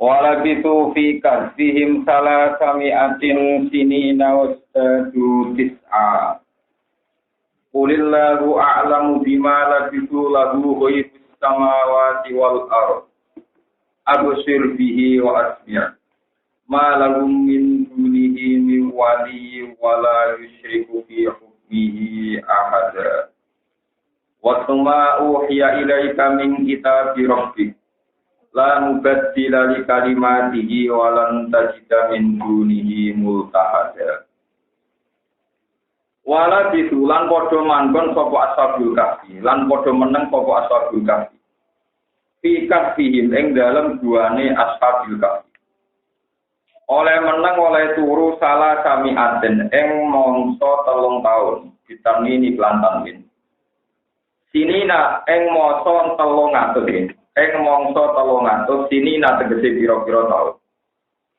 Walabitu fi kahfihim salasami'atin sinina wasdadu tis'a. Qulillahu a'lamu bima labitu lahu ghaibus samawati wal ardh. Abshir bihi wa asmi'. Ma lahum min dunihi min waliyyin wa la yusyriku fi hukmihi ahada. Wa thumma uhiya ilaika min kitabi rabbik. La mubaddila li kalimatihi wa lan tajida min dunihi multahada. Wala bisulan padha manggon sapa ashabul kahfi, lan padha meneng sapa ashabul kahfi. Fi kahfihim ing dalem duane ashabul kahfi. Oleh meneng oleh turu salah sami aden ing mangsa 3 taun, ditamini plantan min. Sinina ing masa 300. Ing mangsa 300 sinina tegese pira-pira taun.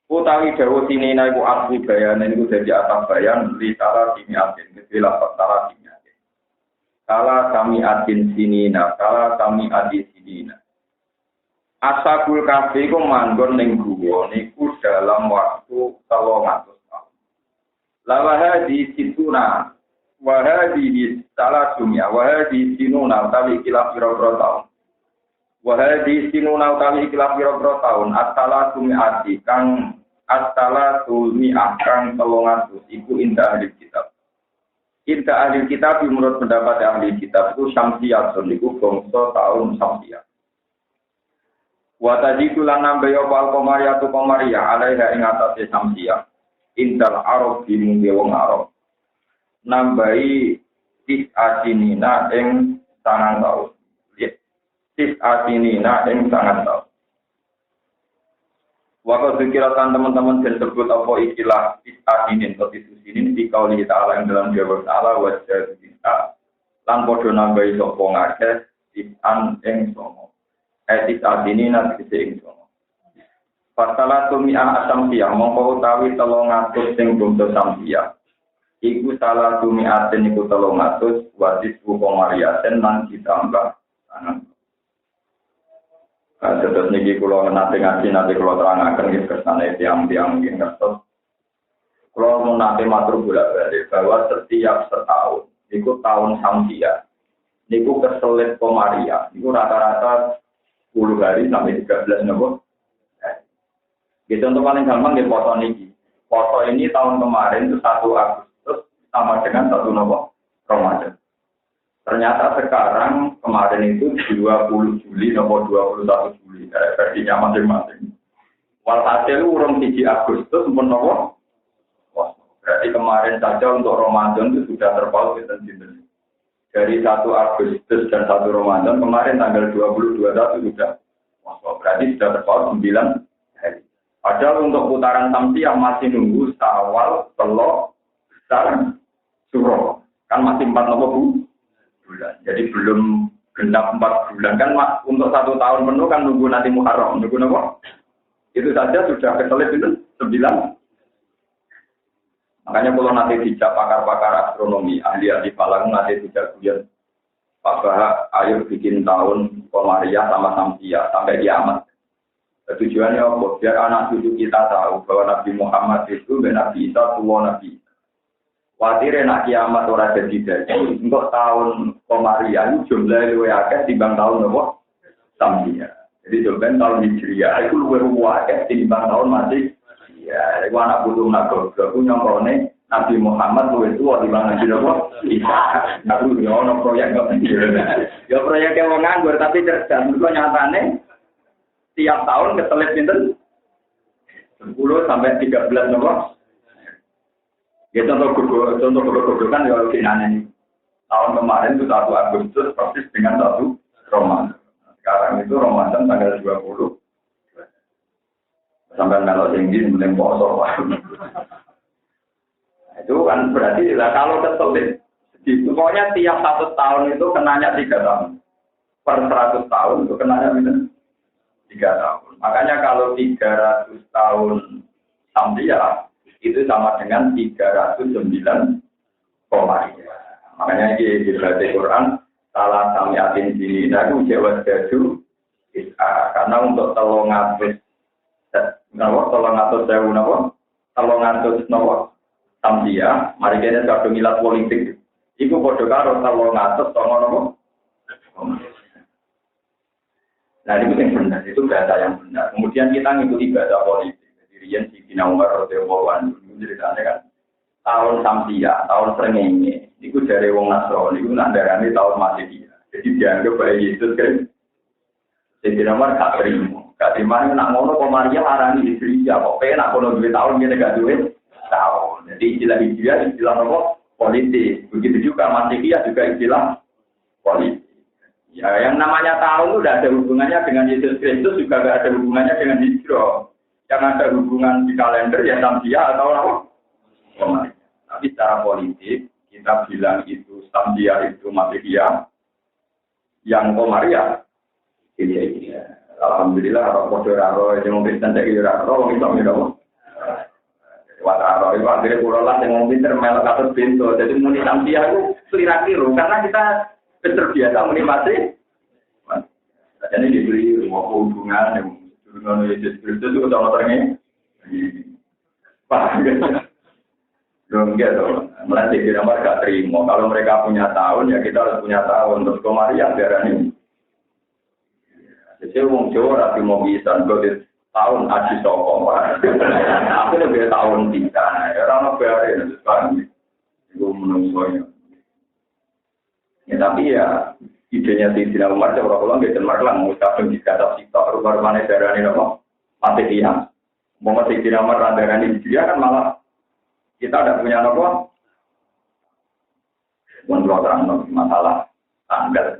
Utawi dawuh sinina iku asli bayanan iku dadi atas bayan li salah simiatin, ketilah salah simiatin. Salah kami adin sinina, salah kami adi sinina. Ashabul kahfi iku manggon ning guwa niku dalam waktu 300 tahun. Lawaha di situna, wahadi salah sumia, wahadi sinuna utawi kilah pira-pira taun. Wahadi sinuna utawi ikhlas pira-pira taun astala sumiati kang astala sumiah kang 300 iku indah ahli kitab. Indah ahli kitab menurut pendapat ahli kitab itu syamsiyah niku bangsa taun syamsiyah. Wa tajidu lan nambe ya wal qamariyatu qamariyah alaiha ing atase syamsiyah. Indal arab di mung wong arab. Nambahi tisatinina ing 9 taun. Atinina ing sangat tau. Waktu dikirakan teman-teman disebut apa istilah atinin atau isinin di kauli ta'ala yang dalam jawab ta'ala wajah kita lan podo nambahi sapa ngakeh an ing somo. Atinina tegese ing somo. Fatala tumi'ah asamsiyah mongko utawi 300 sing bangsa samsiyah. Iku salah tumi'atin iku 300 wadis qamariyaten lan ditambah tangan. Terus niki kula nate ngaji nate kula terangaken nggih kersane tiyang-tiyang nggih ngertos. Kula mun nate matur bolak-balik bahwa setiap setahun niku tahun Samsia. Niku keselit Komaria. Niku rata-rata 10 hari sampai 13 nopo. Gitu untuk paling gampang nggih foto niki. Foto ini tahun kemarin itu 1 Agustus sama dengan 1 nopo Ramadan. Ternyata sekarang kemarin itu 20 Juli nomor 21 Juli versinya masing-masing. Walhasil urung 1 Agustus pun nomor. Berarti kemarin saja untuk Ramadan itu sudah terpaut sinten. Dari 1 Agustus dan 1 Ramadan kemarin tanggal 22 sudah. Berarti sudah terpaut 9 hari. Padahal untuk putaran Samsiah masih nunggu Syawal, Telok, Besar, Suro. Kan masih 4 nomor bulan. Jadi belum genap 4 bulan kan untuk 1 tahun penuh kan nunggu nanti Muharram, nunggu apa? Itu saja sudah keselip itu 9. Makanya kalau nanti dijak pakar-pakar astronomi, ahli-ahli falak nanti dijak kemudian Pak Bahak, ayo bikin tahun Komariah sama Samsiah sampai kiamat. Tujuannya apa? Biar anak cucu kita tahu bahwa Nabi Muhammad itu Nabi Isa, tua Nabi. Watire nak kiamat ora dadi dadi. Engko tahun Komariah itu jumlahe luwih akeh timbang tahun apa? Samsiah. Jadi jumlah tahun Hijriah itu luwih akeh timbang tahun masih. Ya, iku anak putu nak goblok nyongkone Nabi Muhammad luwih tuwa timbang Nabi apa? Isa. Aku yo ono proyek kok. Yo proyek wong nganggur tapi cerdas. Mergo nyatane tiap tahun keselip pinten? 10 sampai 13 nomor. Ya contoh kan ya ini tahun kemarin itu 1 Agustus persis dengan 1 Ramadan. Sekarang itu Ramadan tanggal 20. Sampai kalau tinggi mulai poso. Itu kan berarti kalau kesulit. Pokoknya tiap 1 tahun itu kenanya 3 tahun. Per 100 tahun itu kenanya 3 tahun. Makanya kalau 300 tahun Samsiah itu sama dengan 309 Komariah. Makanya di berarti Quran salah samiatin sini. Nah itu jawab jadu karena untuk 300 Napa 300.000 napa? 300 napa? Samsia, mari kene kadung ilat politik. Iku padha karo 300 napa? Nah, itu yang benar, itu bahasa yang benar. Kemudian kita ngikuti bahasa politik. Jadi Rian si Kina Umar radhiyallahu anhu ceritanya kan tahun Samsia, tahun Srengenge. Itu dari wong Nasrani, itu nandarane tahun Masehi. Jadi dianggap baik Yesus kan. Jadi Umar gak terima. Gak terima nak ngono kok Maria arani istri ya kok penak kono duwe tahun ngene gak duwe tahun. Jadi istilah Hijriah istilah apa? Politik. Begitu juga Masehi juga istilah politik. Ya, yang namanya tahun itu tidak ada hubungannya dengan Yesus Kristus, juga tidak ada hubungannya dengan Hijrah. Yang ada hubungan di kalender ya Samsia atau apa? Komariah. Tapi secara politik, kita bilang itu Samsia itu Masihiyah, yang Komariah. Ini. Alhamdulillah, kalau kode raro, yang Kristen tak kira raro, kita tidak. Wataro itu akhirnya pulau yang pinter melok atau pintu. Jadi muni Samsia itu keliru karena kita terbiasa menikmati. Jadi diberi hubungan dengan Yesus Kristus itu sama terengnya. Paham kan? Belum gitu. Mulai kira mereka terima. Kalau mereka punya tahun ya kita harus punya tahun. Terus Komariah darah ini. Jadi orang Jawa rapi mau bisa godit tahun haji sokong. Aku lebih tahun tiga. Orang biarin itu kan. Itu menungsonya. Ya tapi ya idenya Sayyidina Umar coba kalau nggak cemerlang mengucapkan di kata kita rumah-rumahnya darah ini apa mati dia mau Sayyidina Umar darah ini dia kan malah kita ada punya apa menurut masalah tanggal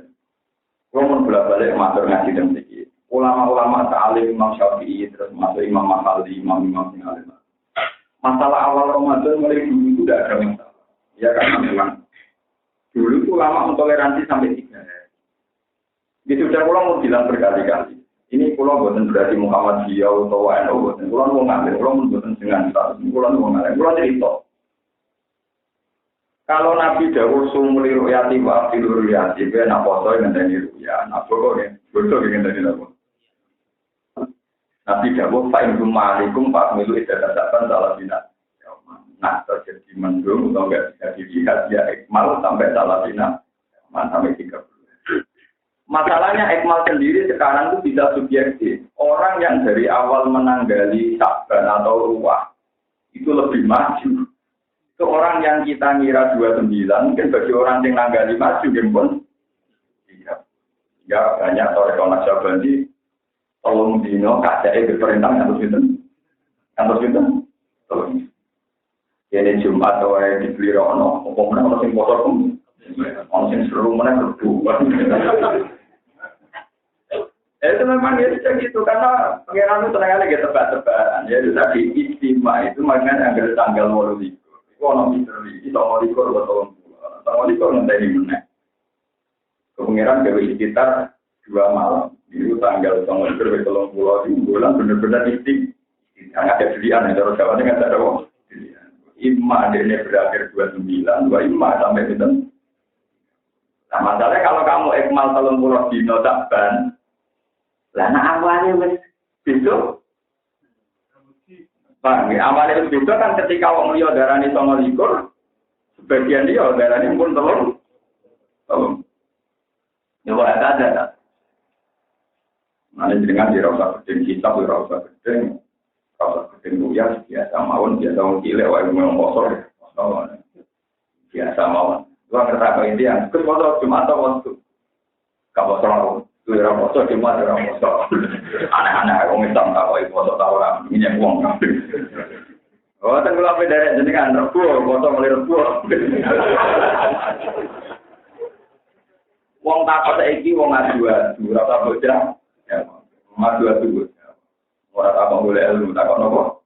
kalau bolak-balik matur ngaji dan sedikit ulama-ulama ta'alim Imam Syafi'i terus masuk Imam Mahali Imam yang alim masalah awal Ramadan mulai dulu itu tidak ada masalah ya karena memang dulu itu lama mentoleransi sampai 3 hari. Itu sudah pulang mau bilang berkali-kali. Ini pulau buatan berarti Muhammadiyah atau WNO buatan. Pulau mau ngambil, pulau buatan dengan status. Pulau mau ngambil, pulau cerita. Kalau Nabi Dawud sumuli ru'yati wa filu ru'yati, dia nak foto yang dari ru'ya, nak foto yang dari apa? Nabi Dawud fa'in kumalikum fa'amilu idadadaban salah bina. Nah, terjadi mendung atau enggak bisa dilihat ya ikmal sampai salah bina sampai 30. Masalahnya ikmal sendiri sekarang itu bisa subjektif. Orang yang dari awal menanggali Sa'ban atau ruwah itu lebih maju. Itu orang yang kita ngira 29 mungkin bagi orang yang nanggali maju pun tidak. Ya banyak orang Syabandi tolong dino kacake diperintah ngantos pinten. Tolong. Ini Jumat atau di Blirono, umumnya orang yang kotor pun, orang yang seru mana berdua. Itu memang ya gitu karena pengiran itu ternyata kita tebak-tebakan. Ya itu tadi istimewa itu makanya yang tanggal 8. Itu orang misteri, itu orang likur atau orang likur nanti mana. Pengiran dari sekitar 2 malam. Itu tanggal 9 30 di bulan benar-benar istimewa. Ada pilihan yang terus kawan dengan ada wong. Imma ini berakhir 29, 25 sampai itu. Nah masalahnya kalau kamu ikmal 30 dino Sa'ban, lah nak awalnya besok. Bang, awalnya besok kan ketika wong liya darani 29, sebagian dia darani pun telur. Ya wae ada. Nah jenengan dirasa gedeng kitab dirasa gedeng. Kalau ketemu ya biasa mawon biasa cilik wae memang kosor biasa mawon dua kata ini yang keposo cuma atau waktu kalau soal itu orang poso cuma orang poso aneh-aneh orang Islam tak kau poso tahu orang minyak uang oh tenggelam apa dari jenengan rebu poso mulai rebu uang tak kau seiki uang adua berapa bocah ya adua tuh orang apa boleh ilmu tak nopo.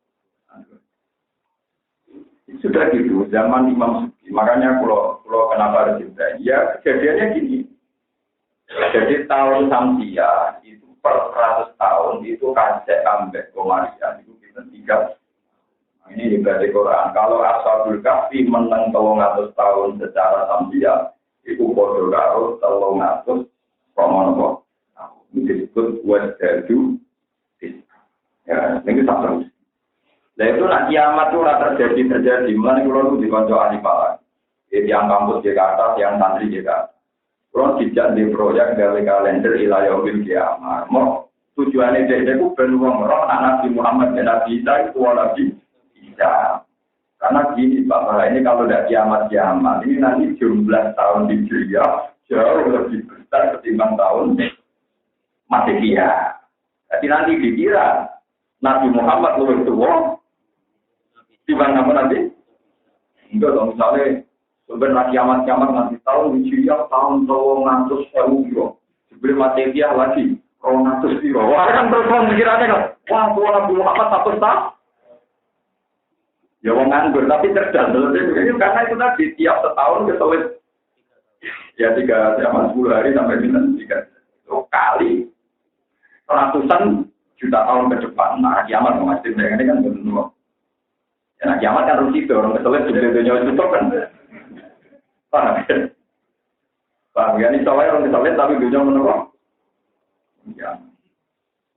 Sudah gitu zaman Imam Suki. Makanya kalau kenapa harus cinta? Ya kejadiannya gini. Jadi tahun Samsia itu per 100 tahun itu kacek ambek Komariah itu kita 3. Ini juga di Quran. Kalau Ashabul Kahfi menang 300 tahun secara Samsia itu bodoh karo 300 promono. Itu disebut wasdadu. Ya, ini tak terus. Nah itu nak kiamat itu terjadi. Mulai kalau itu dikonco ahli palak. Yang kampus Jakarta, yang santri Jakarta. Kalau tidak di proyek dari kalender ilayahul kiamat. Mau tujuannya dia itu beruang roh Nabi Muhammad dan Nabi Isa itu Nabi Isa. Karena gini Bapak, ini kalau tidak kiamat, ini nanti jumlah tahun di dunia jauh lebih besar ketimbang tahun Masehiya. Jadi nanti dikira Nabi Muhammad lebih tua dibanding apa nanti? Enggak dong, misalnya sebenarnya kiamat nanti tahun Hijriah tahun 200.000 sebelum Masehiya lagi 200.000. Wah kan terus pikirannya kan, wah tua Nabi Muhammad 100 tahun. Ya wong nganggur tapi cerdas. Karena itu tadi tiap setahun keselit. Ya 10 hari sampai 3 kali ratusan juta tahun ke depan. Nah kiamat masih ini kan benar. Ya, nah, kiamat kan rugi orang keselit jadi dunia itu kan. Paham ya? Paham ya? Ini soalnya orang keselit tapi dunia menurut. Ya,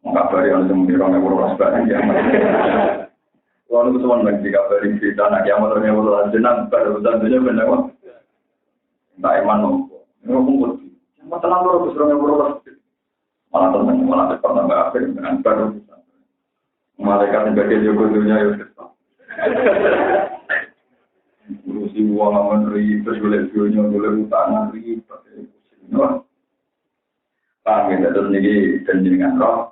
mau kabari orang semuanya orang yang berulang sebanyak ya. Kalau itu semua lagi kabari cerita nak kiamat orang yang berulang jenang pada urusan dunia benar kok. Tak eman nopo. Ini ngomong yang tenang terus orang yang berulang. Malah tenang malah cepat tambah akhir dengan baru. Malaikat sebagai jogo dunia itu. Urusi uang menteri, berjualan dunia, jualan utang, ribet. Paham ya, terus ini dengan roh.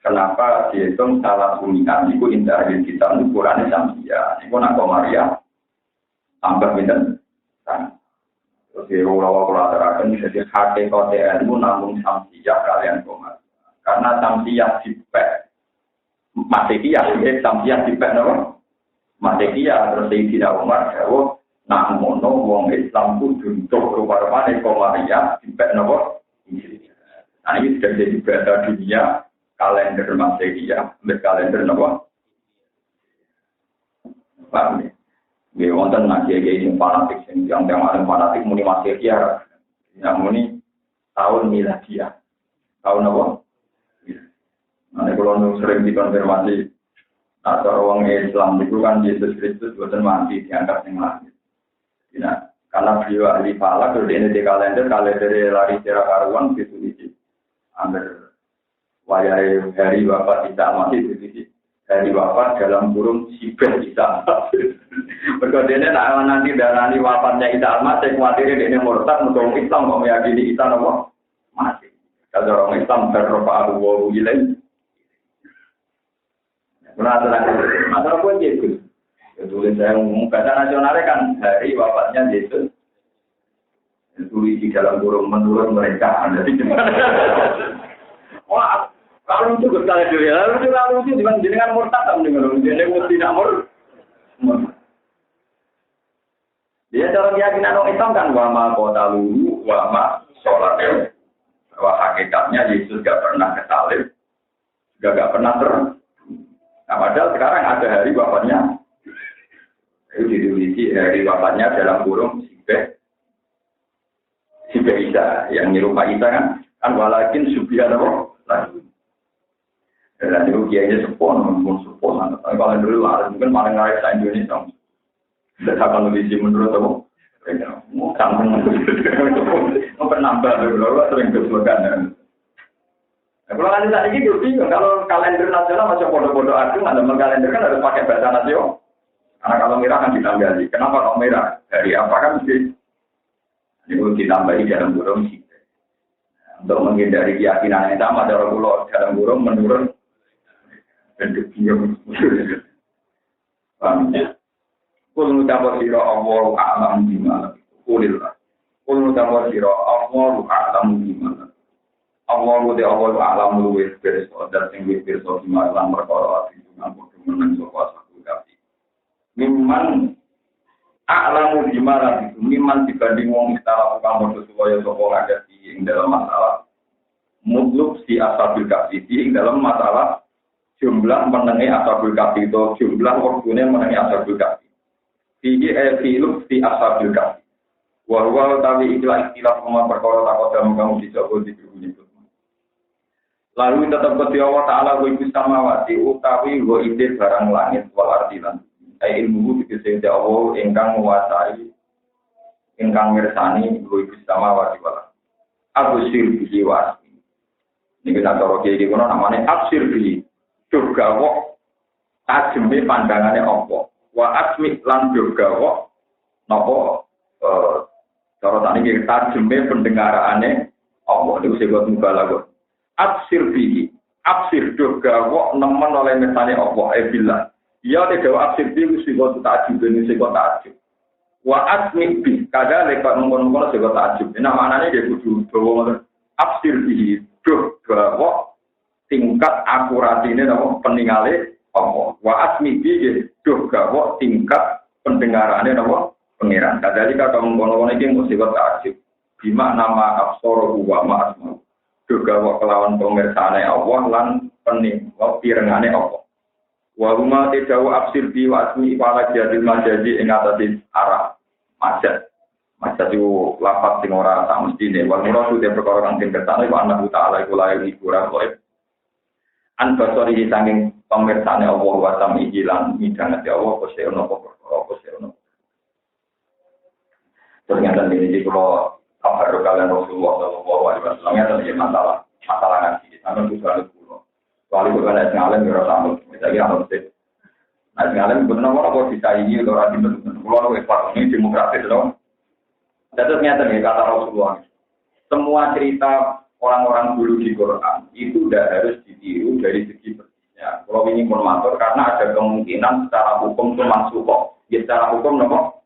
Kenapa dihitung salah unikan itu indah di kita ukurannya samsia. Itu nak Maria tambah bintang. Terus di rawa terakhir jadi hati kode ilmu namun samsia kalian komat. Karena samsia dipek Masehiya, samsia dipek nama. Masehiya terus tidak Umar jauh, nah mono wong Islam kudu untuk rupa-rupanya Maria dipek nama. Nah ini sudah jadi bahasa dunia kalender Masehiya, kalender nama. Paham ya? Dia wonten ngaji yang fanatik, yang ada fanatik muni Masehiya, yang muni tahun miladiah, tahun apa? Nah kalau sering dikonfirmasi. Atau orang Islam itu kan Yesus Kristus bukan mati diangkat yang langit. Nah, karena beliau ahli falak, kalau ini di kalender lari secara karuan gitu isi. Ambil wayai hari wafat Isa masih gitu. Hari wafat dalam kurung sibel Isa. Berikutnya nanti darani wafatnya Isa masih khawatir ini murtad untuk Islam mau meyakini Isa nopo masih. Kalau orang Islam berrofa abu ilaih. Masalah pun Yesus. Tulis saya ngomong bahasa nasionalnya kan hari wafatnya Yesus. Tulis di dalam kurung menurut mereka. Wah, kalau itu berkali dulu ya, lalu itu dengan murtad sama dengan jadi tidak murtad. Dia cara keyakinan orang Islam kan wama kota lulu, wama sholat. Bahwa hakikatnya Yesus gak pernah kesalib, juga gak pernah Nah, padahal sekarang ada hari wafatnya. Itu ditulis hari wafatnya dalam kurung Sibeh Isa yang nyerupai Isa kan walakin subhan roh lagi. Dan itu kiainya sepon, tapi kalau dulu lah mungkin paling ngaris di Indonesia. Tidak akan lebih menurut aku. Mau kampung mau penambah beberapa sering kesalahan. Kalau nanti saat ini bingung, kalau kalender nasional masih bodoh-bodoh agung, ada kalender kan harus pakai bahasa nasional. Karena kalau merah kan ditambahi. Kenapa kalau merah? Dari apa kan mesti? Ini ditambahi dalam burung sih. Untuk menghindari keyakinan yang sama, dalam burung menurun. Dan bingung. Paham ya? Kul nutawar siro awal alam dimana. Kulillah. Kul nutawar siro awal alam dimana. Allah udah awal alam luwes berso dan tinggi berso di malam perkara itu dengan bodoh menang soal satu kali. Miman alamu di malam itu miman dibanding wong istilah kamu bodoh supaya soal ada di dalam masalah mutluk si asabil kafi di dalam masalah jumlah mengenai asabil kafi itu jumlah waktunya mengenai asabil kafi. Filuk si asabil kafi. Wahwa tapi istilah perkara takut kamu dicoba di Lalu tetap ke Allah Ta'ala wa ibu samawati utawi wa ide barang langit wal ardilan. Ilmu dikisih Allah ingkang menguasai ingkang mirsani wa ibu samawati wal absir bihi wa asmi. Ini kita taruh kayak gini namanya absir bihi. Juga wak tajemi pandangannya Allah. Wa asmi lan juga wak nopo cara tadi kita tajemi pendengaraannya Allah. Ini usia buat muka lagu. Absir bihi, absir juga wak nemen oleh misalnya Allah. Bila ia tidak absir bihi usia takjub ini usia takjub. Wa asmi bihi kadang lepas mengkonon usia takjub. Ini maknanya dia kudu bawa absir bihi juga wak tingkat akurat ini nama peninggalnya Allah. Wa asmi bihi juga wak tingkat pendengarannya nama pengiran. Kadang jika kamu mengkonon ini usia takjub. Bima nama absor wa ma'asmu. Juga wa kelawan pemirsane Allah lan pening wa pirengane Allah. Wa huma tidau absir bi wa asmi wala jadil majadi ing atase arah majad. Majad itu lapat sing ora sak mestine. Wa muradu te perkara kang kersane wa ana ta'ala iku lae hiburan koe. An basori sanging pemirsane Allah wa sami lan midhangate Allah kose ono perkara kose ono. Ternyata ini kalau kabar kalian Rasulullah Shallallahu Alaihi Wasallam yang terjadi masalah ngaji, anu tujuan itu. Soalnya bukan ada ngalim yang rasa anu, misalnya anu sih. Nah ngalim benar orang bisa ini atau orang itu pulau ini demokratis loh. Jadi ternyata nih kata Rasulullah, semua cerita orang-orang dulu di Quran itu tidak harus ditiru dari segi persisnya. Kalau ini konmator karena ada kemungkinan secara hukum itu masuk kok, ya secara hukum nomor.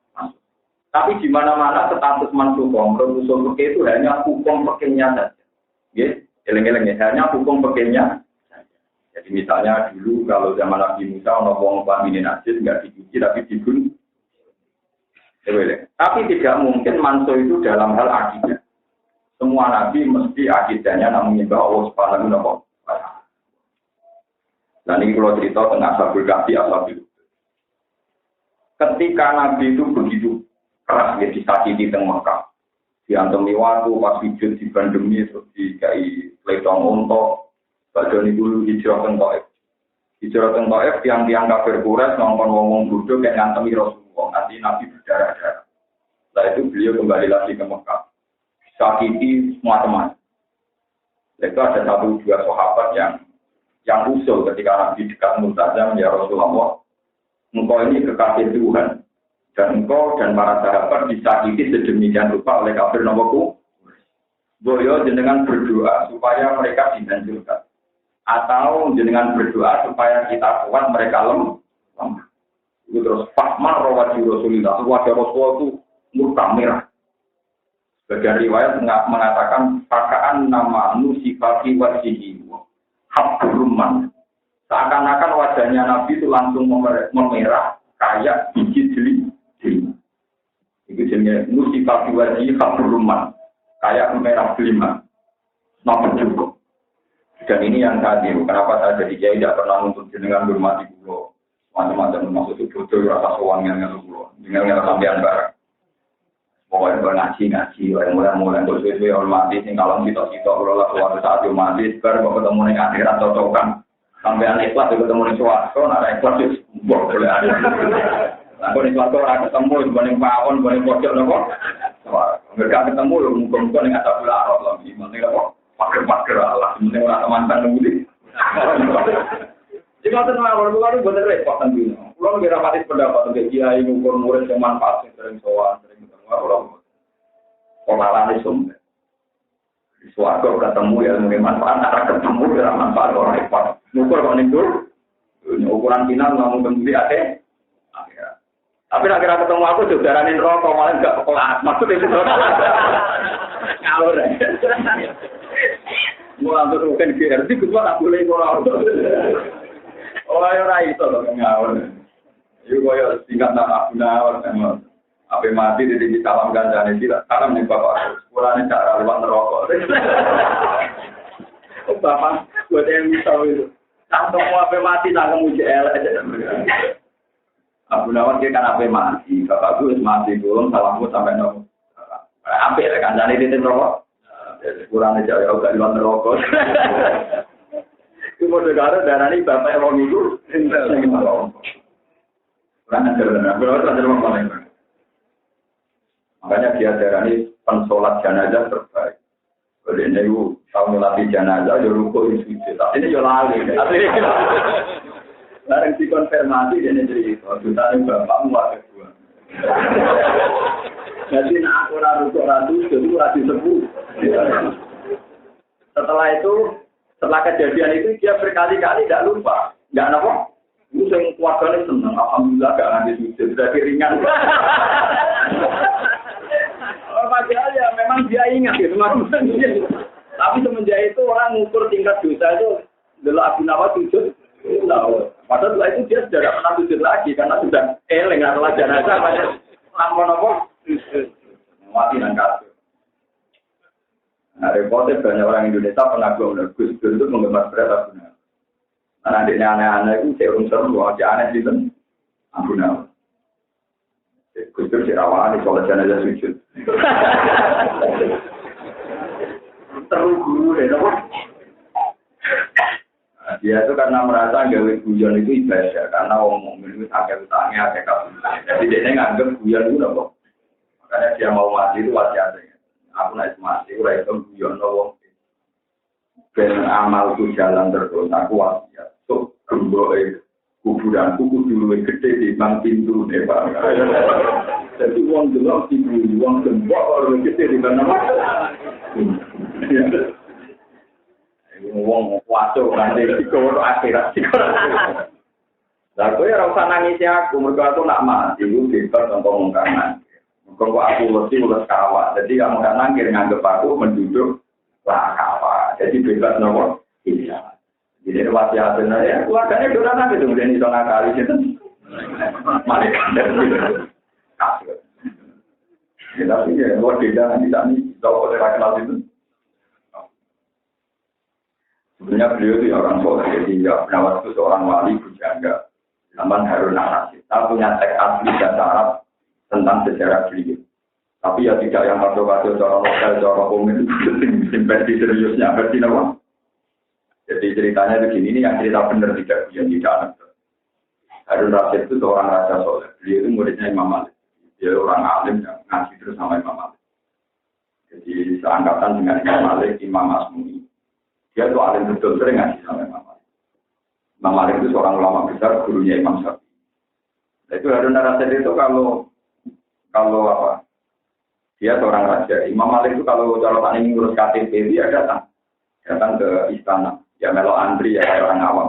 Tapi di mana-mana status mansukhah menurut usul fikih itu hanya hukum fikihnya saja. Ya, eleng-eleng hanya hukum fikihnya saja. Jadi misalnya dulu kalau zaman Nabi Musa ono wong pamine najis enggak dicuci tapi dibunuh. Tapi tidak mungkin mansuh itu dalam hal akidah. Semua nabi mesti akidahnya namanya Allah Subhanahu wa taala. Dan ini kalau cerita tentang Ashabul Kahfi, Ashabul. Ketika nabi itu begitu keras ya disakiti teng Mekah. Diantemi waktu pas sujud di pandemi terus dikai letong unta. Badan iku hijrah teng Taif. Hijrah teng Taif tiang-tiang kafir Quraisy nongkon wong-wong bodho kayak ngantemi Rasulullah. Nanti Nabi berdarah-darah. Setelah itu beliau kembali lagi ke Mekah. Sakiti semua teman. Itu ada satu dua sahabat yang usul ketika Nabi dekat Multazam ya Rasulullah. Engkau ini kekasih Tuhan. Dan engkau dan para sahabat disakiti sedemikian rupa oleh kafir nomorku. Boyo jenengan berdoa supaya mereka dihancurkan. Atau jenengan berdoa supaya kita kuat mereka lemah. Itu terus Fatmah rawati Rasulullah. Wajah Rasulullah itu murka merah. Sebagian riwayat mengatakan pakaan nama nusifati wajhihi habruman. Seakan-akan wajahnya Nabi itu langsung memerah kayak biji jeli. Itu jenisnya musibah wajib kabruman kayak merah delima, nampak cukup. Dan ini yang tadi, kenapa saya jadi kiai tidak pernah untuk jenengan bermati pulau, macam-macam maksud itu bodoh rasa soang yang pulau, dengan sampean barang. Pokoknya ngaji, mulai sesuai hormati, kalau kita kalau lah suatu saat hormati, baru ketemu dengan akhirat cocokan. Sampean ikhlas ketemu dengan suatu, ada ikhlas itu boleh ada. Aku nih suatu orang ketemu, boleh pawon, boleh pojok nopo. Mereka ketemu, muka-muka dengan tabula arok lagi, mana nopo? Pager-pager Allah, sebenarnya orang teman nunggu. Jika tu nak orang bukan benar repot nanti. Kalau kita rapati pendapat untuk kiai ngukur murid yang manfaat, sering soal, sering ketemu orang. Orang sumber. Suatu ketemu yang mungkin manfaat, ada ketemu yang manfaat orang repot. Ngukur kau ngukur, ukuran final ngomong kembali ada. Tapi nak kira ketemu aku juga jaranin rokok malah enggak kelas. Maksud itu ngawur. Mulai untuk mungkin GRT kedua tak boleh ngawur. Oh ayo rai itu loh ngawur. Yuk koyo tingkat nak ngawur sama. Apa mati di salam ganjane tidak salam nih bapak. Sepulane cara lewat rokok. Oh bapak, buat yang bisa itu. Tanpa mau apa mati nak kemuji aja. Abu Nawas dia kan apa mati, bapak gue mati belum salamku sampai nol. Ambil kan jadi titik rokok. Kurang aja ya udah di luar rokok. Cuma negara darah ini bapak wong itu kurang ajar benar. Berarti ajar wong paling. Makanya dia darah ini pensolat jenazah terbaik. Kalau ini tahu melatih jenazah, ya rukuk itu. Tapi ini jual lagi. Larang dikonfirmasi dia jadi jutaan bapakmu ada dua. Jadi nak aku rukuk ratu, jadi ratu sepuh. Setelah kejadian itu dia berkali-kali tidak lupa, nggak apa. Itu yang keluarganya senang, alhamdulillah nggak ngambil sujud, berarti ringan. Padahal ya memang dia ingat gitu, tapi semenjak itu orang mengukur tingkat dosa itu dulu Abu Nawas sujud. Padahal setelah itu dia sudah tidak pernah sujud lagi karena sudah lengan adalah jenazah banyak lampon apa mati dan kasut. Nah, repotnya banyak orang Indonesia pengagum Gus Dur itu menggemar berat Abu Nawas. Nah, adiknya aneh-aneh itu serum-serum, aja aneh gitu. Abu Nawas. Gus Dur sirawan di sholat jenazah sujud. Terus guru deh, dong. Dia itu karena merasa gawe guyon itu ibadah, karena orang mukmin itu sakit utangnya, sakit kabur. Jadi dia nganggep guyon itu apa? Makanya dia mau mati itu wasiat. Aku naik mati, udah itu guyon loh. Ben amalku jalan terus, aku wasiat. So gembok kuburanku kudu gede di bang pintu nih Pak. Jadi uang gelap di uang gembok orang gede di bang apa? Wong waco nanti dikono akhirat. Lah kowe ora usah nangis aku, mergo aku nak mati iku bebas tanpa mungkaran. Mergo aku mesti ulas kawat. Jadi kamu kan nangkir nganggep aku menduduk lah kawat. Jadi bebas nopo? Iya. Jadi wasiatnya ya keluarganya udah nanti dong dia iso ngakali itu. Mari kan. Ya tapi ya luar biasa di sana toko terkenal itu. Sebenarnya beliau itu orang soleh, jadi ya Nawas itu seorang wali bujangga. Zaman Harun al-Rashid. Kita punya teks asli dan Arab tentang sejarah beliau. Tapi ya tidak yang kado-kado cara lokal, cara umum itu versi seriusnya, versi apa? Jadi ceritanya begini, ini yang cerita benar yang tidak anak. Harun al-Rashid itu seorang raja soleh. Beliau itu muridnya Imam Malik. Dia orang alim yang ngaji terus sama Imam Malik. Jadi seangkatan dengan Imam Malik, Imam Asmuni. Dia itu alim betul, sering ngaji sama Imam Malik. Imam Malik itu seorang ulama besar, gurunya Imam Syafi'i. Itu Harun al-Rashid itu kalau apa? Dia seorang raja. Imam Malik itu kalau calotan ini ngurus KTP, dia datang ke istana. Ya melo antri ya kayak orang awam.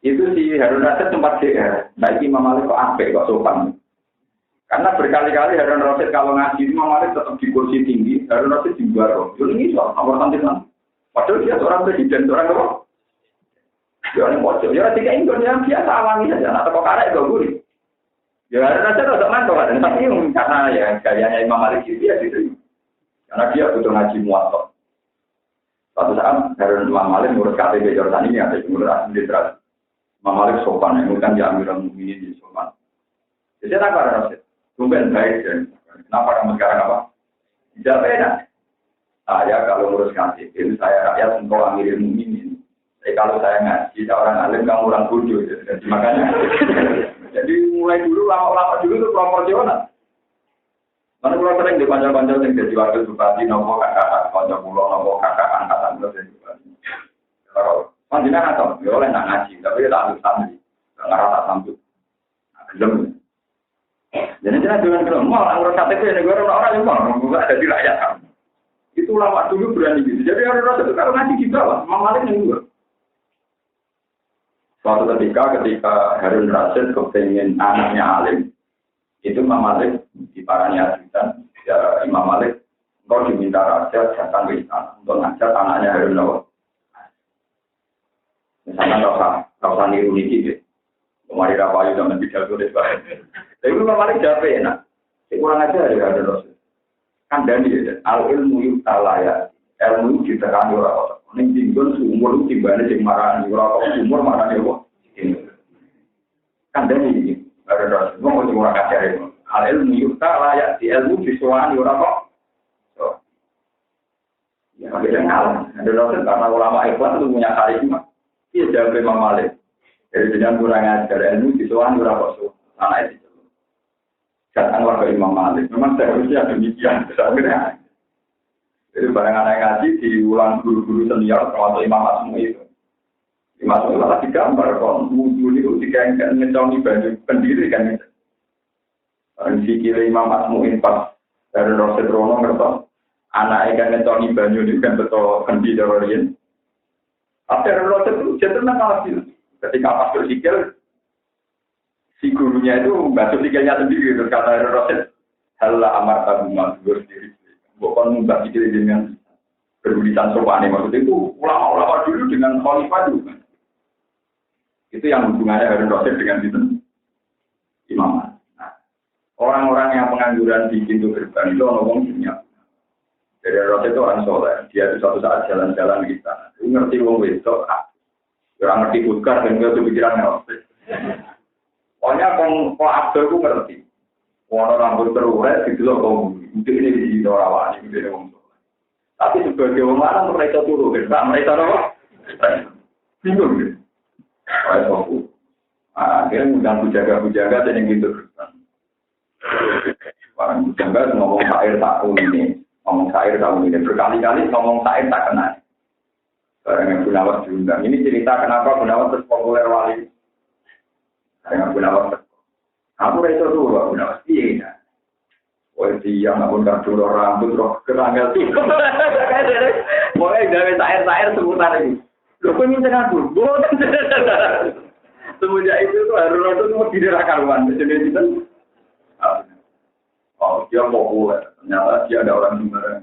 Itu si Harun al-Rashid sempat GR. Nah Imam Malik kok apik, kok sopan. Karena berkali-kali Harun al-Rashid kalau ngaji, Imam Malik tetap di kursi tinggi, Harun al-Rashid di bawah. Ini soal nomor tantisan. Padahal dia seorang presiden, seorang apa? Dia orang pojok. Ya tiga Indonesia biasa alami saja. Atau kok karek itu gurih. Ya ada rasa rada mantap kan. Tapi karena ya gayanya Imam Malik itu dia gitu. Karena dia butuh ngaji muatok. Suatu saat Harun Imam Malik ngurus KTP Jordan ini ada ngurus asli literat. Imam Malik sopan, yang bukan di Amirul Mukminin di sopan. Jadi tak ada rasa. Tumben baik dan kenapa kamu sekarang apa? Tidak beda. Saya kalau ngurus KTP, saya rakyat untuk Amirul Mukminin. Tapi kalau saya ngaji, orang alim, kamu orang bodoh. Jadi makanya, jadi mulai dulu, lama-lama dulu itu proporsional. Karena kalau sering di panjang-panjang yang jadi wakil bupati, nopo kakak, panjang pulau, nopo kakak, angkatan terus jadi bupati. Kalau panjangnya atau ya oleh nak ngaji, tapi kita ambil santri, nggak rata sambut, gelem. Jadi kita jangan gelem, mau ngurus KTP, negara orang yang mau, nggak ada di rakyat. Itu lama dulu berani gitu. Jadi orang rasa itu kalau ngaji di bawah, Malik yang dua. Suatu ketika Harun al-Rashid kepengen anaknya alim, itu Imam Malik di parani ajudan, ya Imam Malik kau diminta raja datang ke istana untuk ngajak anaknya Harun al-Rashid. Misalnya kau usah niru niki gitu. Kemarin apa juga menjadi tulis baik. Tapi Imam Malik jawab enak. Kurang aja ya Harun al-Rashid. Kan dari al-ilmu yutalaya, ilmu ditekan orang. Ning tinggon sumur timbane sing marani ora kok sumur marani kok. Kan dari iki ada wong ora kacare. Al ilmu yuta layak di ilmu disuwani ora kok. So. Ya beda hal. Ada dosen karena ulama ikhlas itu punya karisma. Iya jawab Imam Malik. Jadi jangan kurang ajar ilmu disuan ora kok su. Anak itu. Jangan warga Imam Malik. Memang seharusnya demikian. Jadi barang anak ngaji diulang guru-guru senior termasuk Imam Asmu itu. Imam Asmu malah digambar kon wudhu itu dikengken ngeconi baju pendiri kan. Barang sikile Imam Asmu ini pas dari Roset Rono ngertos. Anak ikan ngeconi banyu itu kan betul kendi darorian. Tapi Roset itu jatuhnya kalah sih. Ketika pas bersikil, si gurunya itu basuh sikilnya sendiri. Terus kata Roset, halah amar tabungan gue sendiri. Bukan membahas sikil dengan berulisan sopan. Maksudnya itu ulama-ulama dulu dengan khalifah juga. Itu yang hubungannya Harun Roset dengan itu. Imam. Nah, orang-orang yang pengangguran di pintu gerbang itu ngomong dunia. Jadi Roset itu orang soleh, dia itu suatu saat jalan-jalan di sana. Dia ngerti wong wedok, orang ngerti bukan dan dia tuh pikiran Roset. Pokoknya kalau Abdul itu ngerti, orang rambut terurai gitu loh kau mungkin ini di orang wani gitu wong soleh. Tapi sebagai wong lanang mereka turun, kan? Mereka apa? Bingung gitu. Akhirnya ngundang bujaga-bujaga dan yang gitu. Orang bujaga ngomong syair tahun ini. Ngomong syair tahun ini berkali-kali ngomong syair tak kena. Barang yang Gunawan diundang. Ini cerita kenapa Gunawan terus populer wali. Dengan Gunawan. Aku rasa dulu Pak Gunawan. Iya. Wah dia ngapun kadung rambut roh keranggal sih. Pokoknya dari syair-syair seputar ini. Loh kok minta aku? Semenjak itu tuh Harun itu mau tidak karuan. Jadi itu. Oh, dia populer. Ternyata dia ada orang sembarangan.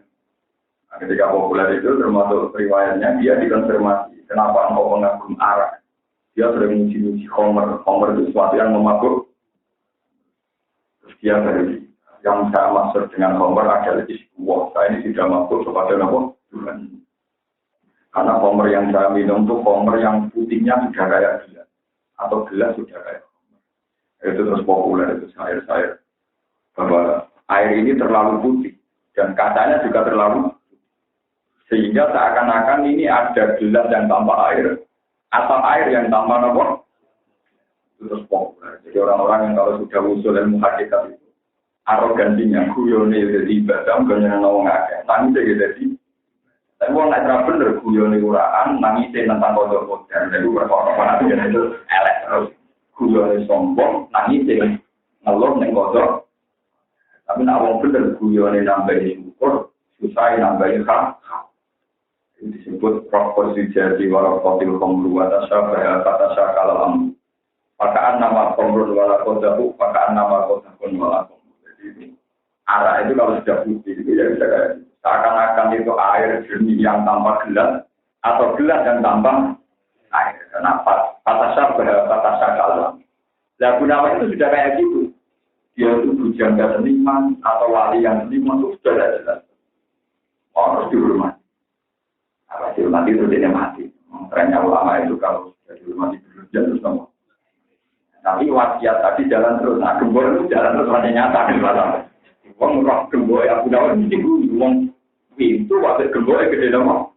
Nah, ketika populer itu termasuk riwayatnya dia dikonfirmasi. Kenapa engkau mengagum arak? Dia sering muji-muji Homer. Homer itu sesuatu yang memabuk. Terus dia dari yang saya maksud dengan Homer adalah iskuwah. Saya ini tidak mabuk kepada nama Tuhan. Karena Homer yang saya minum itu Homer yang putihnya sudah kayak gelas. Atau gelas sudah kayak Homer. Itu terus populer, itu syair-syair. Bahwa air ini terlalu putih dan kacanya juga terlalu sehingga seakan-akan ini ada gelas yang tanpa air atau air yang tanpa apa itu terus populer. Jadi orang-orang yang kalau sudah usul ilmu hakikat itu arogansinya guyone jadi ibadah bukan ngomong akeh nangis jadi tapi orang nggak bener guyone uraan nangis tentang kodok dan itu berkorban itu elek terus guyone sombong nangis ngeluh neng kodok. Tapi nak wong bener guyone nambahi syukur, susah nambahi hak. Ini disebut proporsi jadi warakotil komru atasya bahaya atasya kalam. Pakaan nama komru wala kodahu, pakaan nama kodahun wala komru. Jadi arah itu kalau sudah putih itu ya bisa kayak seakan-akan itu air jernih yang tanpa gelas atau gelas yang tanpa air. Kenapa? Atasya bahaya atasya kalam. Nah Gunawan itu sudah kayak gitu. Dia itu bujangga seniman atau wali yang seniman itu sudah jelas. Harus dihormati. Kalau dihormati itu dia mati. Trennya ulama itu kalau sudah dihormati berlebihan terus sama. Tapi wasiat tadi jalan terus. Nah gembor itu jalan terus hanya nyata. Wong roh gembor aku dapat mesti wong pintu waktu gembor gede dong.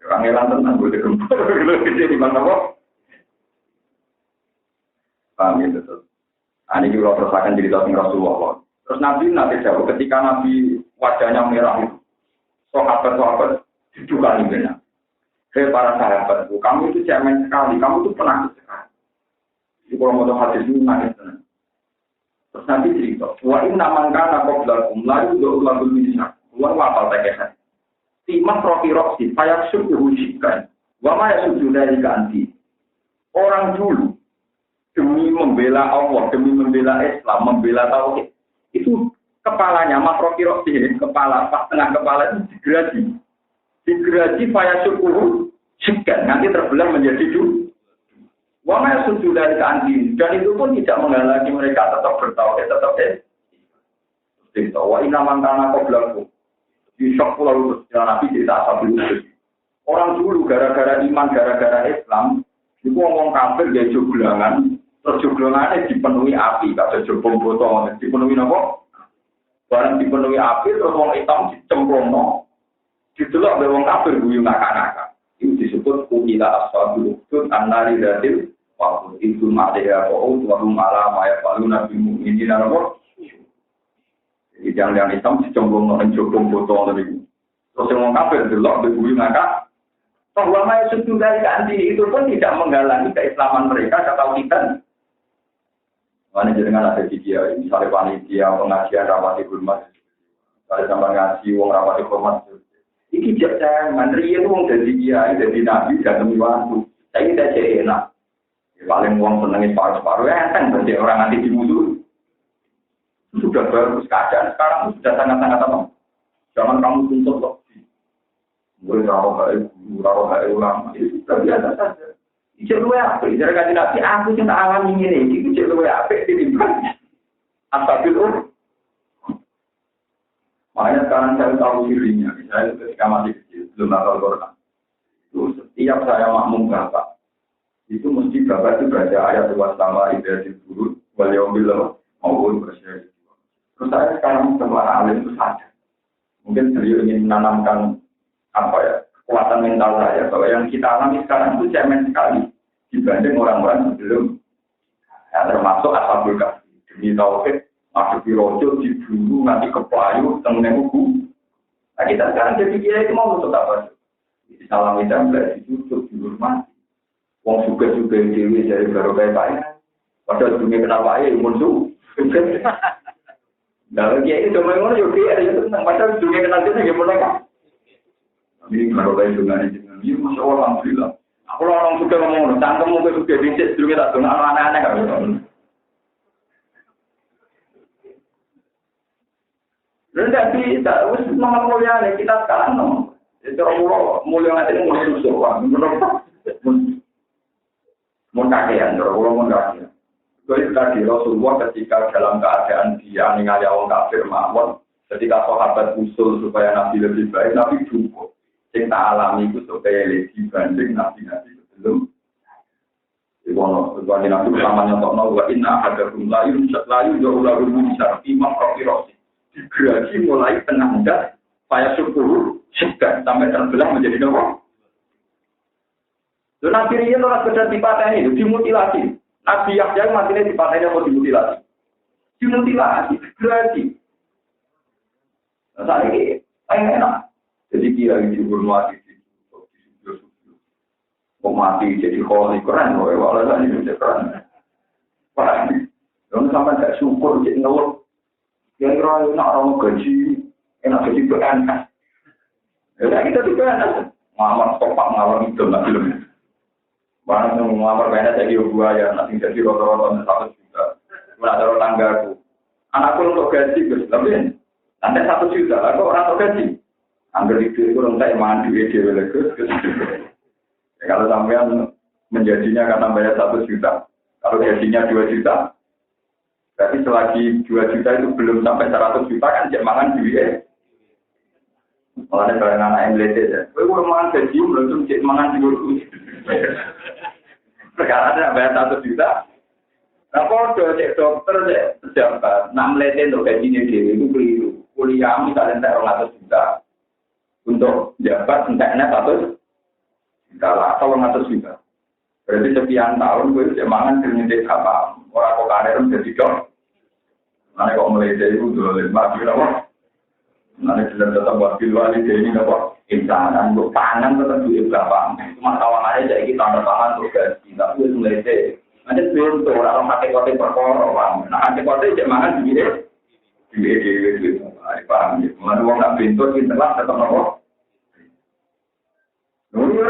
Orang elang tenang gue gembor gede di mana kok? Paham ya betul. Ini juga terus akan cerita tentang Rasulullah. Terus Nabi nanti jauh ketika Nabi wajahnya merah itu, sahabat-sahabat juga nih benar. Hei para sahabatku, kamu itu cemen sekali, kamu itu penakut sekali. Jadi kalau mau tahu hadis ini nangis tenang. Terus Nabi cerita, wa inna man kana qablakum la yu'lamu bil-lisan. Wa wafal tekesan. Timas rofi-rofi, payak syukuhu syikkan. Wa ma yasudu dari ganti. Orang dulu demi membela Allah, demi membela Islam, membela tauhid. Itu kepalanya makro-kiro ini, kepala, pas tengah kepala itu digeradi. Digeradi faya syukuhu segan, nanti terbelah menjadi dua. Wama sudah dari keantin, dan itu pun tidak menghalangi mereka tetap bertauhid, tetap Cerita, wa inna mantana qoblaku. Di syok pulau jalan Nabi cerita asal dulu. Orang dulu gara-gara iman, gara-gara Islam, itu ngomong kafir dia joglangan. Terjoglangannya dipenuhi api, kata jobong botol, dipenuhi apa? Barang dipenuhi api, terus orang hitam dicemplung. Ditelok oleh orang kafir, guyu nakak-nakak. Itu disebut disebut kukila ashabul ukhdud annari datil waktu itu ma'adaya ko'ud warum ala maya falu nabi mu'minin anamur. Jadi yang Islam dicembung orang jokong foto tadi. Terus yang orang kafir delok berbunyi maka bahwa maya sudah dari keanti itu pun tidak menghalangi keislaman mereka atau kita. Mana jenengan ada di dia, misalnya panitia pengajian rapati hormat, misalnya sampai ngaji uang rapati hormat. Iki jangan riya itu wong dadi kiai, dadi nabi dan demi waktu. Saya tidak enak. Paling uang senengin paru-paru kan berarti orang nanti dimusuh. Sudah bagus keadaan sekarang sudah sangat-sangat apa? Jangan kamu tuntut lebih. Mulai rawat ulama itu sudah biasa saja. Ijek luwe apik, jare kanjeng Nabi aku sing tak alami ngene iki ijek luwe apik tinimbang asabil. Makanya sekarang saya tahu dirinya, saya ketika masih kecil, belum hafal Quran. Itu setiap saya makmum bapak, itu mesti bapak itu baca ayat wasama ibadah buruk, waliyombil maupun bersyariat. Terus saya sekarang setelah alim itu sadar. Mungkin beliau ingin menanamkan kekuatan mental saya, bahwa yang kita alami sekarang itu cemen sekali dibanding orang-orang sebelum. Ya, termasuk ashabul kahfi. Demi tauhid, masuk di rojo, diburu, nanti ke pelayu, temennya hukum. Nah kita sekarang jadi kira itu mau untuk apa? Salam hitam, dicucuk, dihormati. Wong suka-suka dewi dari baru kayak saya. Padahal dunia kenapa ya, muncul. Nah, dia itu memang orang juga ada yang tentang padahal dunia kenapa dia gimana kan? Ini baru kayak dengan ini, masya Allah, alhamdulillah. Aku orang suka ngomong, cangkem mungkin suka bisnis, dulu kita dengar aneh-aneh kan? Tidak bisa, wis nomor mulia nih kita sekarang nomor. Itu orang mulia nanti mau susul, mau kakean, orang mau kakean. Jadi tadi Rasulullah ketika dalam keadaan dia ningali orang kafir mawon, ketika sahabat usul supaya Nabi lebih baik, Nabi cukup. Yang tak alami itu supaya lebih banding Nabi-Nabi sebelum. Ibu Nabi pertama nyontok wa inna ahadakum layu jauh lalu bisa imam rofi. Digerasi mulai penanda supaya syukur segan sampai terbelah menjadi nomor. Dan Nabi ini orang sekedar dipateni itu dimutilasi. Nabi Yahya matinya dipateni atau dimutilasi? Dimutilasi, digerasi. Nah, saat ini enak. Jadi dia dihormati di mati jadi kholi keren, walau ini sudah keren. Wah, lalu sampai tak syukur jadi ngelur. Yang kira enak orang gaji, enak gaji PNS. Ya kita di PNS, ngamar topak ngamar itu nggak film. Barang yang ngamar PNS jadi buaya, nanti jadi rata-rata 1 juta. Mana ada tanggaku, anakku untuk gaji gus, tapi nanti 1 juta, aku orang untuk gaji. Ambil itu kurang tak mandi dia legus. Kalau sampean menjadinya karena bayar 1 juta, kalau gajinya 2 juta, berarti selagi 2 juta itu belum sampai 100 juta kan jangan duit. Malah barang anak yang lete ya. Kowe kurang mangan gaji belum cek mangan dulu. Perkara ada bayar 1 juta. Nah, kalau cek dokter cek pejabat, 6 lete untuk gajinya dia itu keliru. Kuliah misalnya 200 juta. Untuk jabat enteknya 100 juta lah, atau 100 juta. Berarti sekian tahun gue semangat kerja apa? Orang kok karir menjadi dok. Mana kok mulai dari itu dulu lagi apa? Mana sudah tetap wakil wali dari ini apa? Insanan untuk pangan tetap duit berapa? Cuma tawarannya jadi kita tanda tangan untuk gaji, tapi itu mulai dari. Nanti belum tuh orang hati-hati perkara, nah hati-hati semangat duit. Duit. Paham ya? Mana uang nak pintu pinterlah tetap apa? Nurul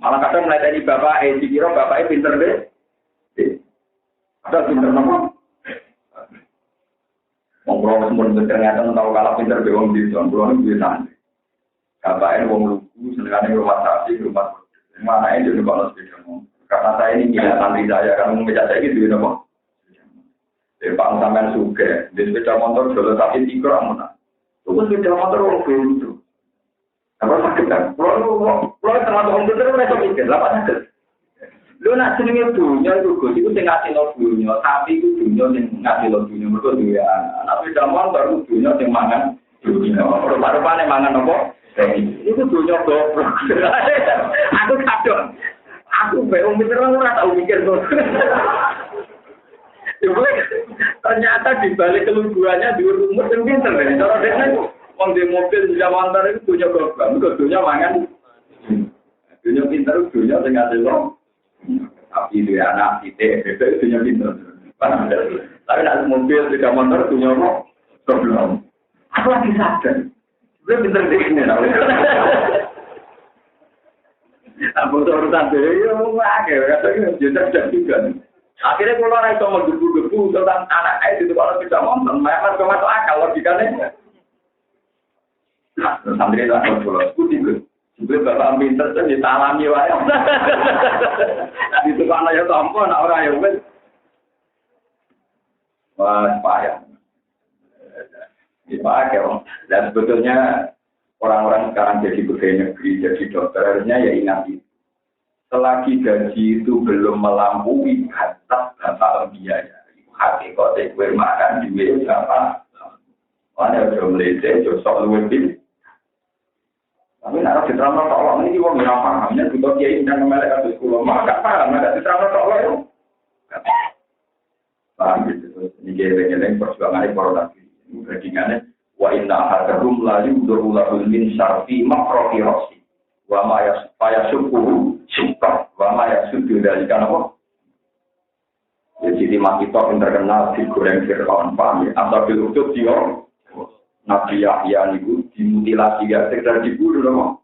malah kadang melayani bapak, dikira bapaknya pinter deh. Ada pinter apa? Ngobrol semua ternyata tahu kalau pinter bewang di zon, belum bisa. Bapaknya wong lugu, senengane rumah saksi, rumah mana aja di balas sepeda. Karena saya ini gila santri saya, karena membaca saya gitu, apa? Pak sampean suge, di sepeda motor jual tapi tiga amunah. Terus sepeda motor orang begitu. Apa sakit kan? Kalau termasuk komputer mereka mikir, apa sakit? Lu nak jenenge dunia itu Gus, itu sing ngasih lo dunia, tapi itu dunia sing ngasih lo dunia, mereka dunia anak. Tapi dalam motor dunia sing mangan dunia. Rupa-rupanya mangan apa? Itu dunia goblok. Aku kadang, aku bingung mikir ora tau mikir kok. Ternyata di balik keluguannya di rumah yang pinter nih. Cara dia wong di mobil di Jamantar itu dunia goblok, dunia mangan. Dunia pinter dunia dengan delo. Tapi dia anak itu dunia pinter. Tapi nak mobil di Jamantar dunia goblok. Aku lagi sadar. Belum pinter dikini tau. Aku urusan dia, katanya juga juga. Akhirnya kalau orang itu menggebu-gebu tentang anak itu kalau tidak nonton, memang masuk akal logikanya. Nah, santri itu aku pulau, aku tidur. Sebelum bapak pinter itu ditalami wae. Itu kan aja tampo, orang yang wes. Wah, payah. Dipakai, dan sebetulnya orang-orang sekarang jadi pegawai negeri, jadi dokter, harusnya ya ingat itu. Selagi gaji itu belum melampaui batas biaya, hati kote gue makan duit apa? Mana udah melete, josok luwih. Tapi nak diterangkan tolong ini wong ora pahamnya butuh kiai dan melek kados kula, maka paham nek diterangkan tolong yo. Paham gitu. Ini geleng-geleng perjuangan para nabi. Berdingannya wa inna hadarum la yudru lahul min syarfi makrofi rosi wa ma yasukuhu syukar wa ma yasudu dari kanapa jadi makito yang terkenal digoreng Fir'aun paham atau bilutut dia Nabi Yahya itu dimutilasi ya sekedar dibunuh loh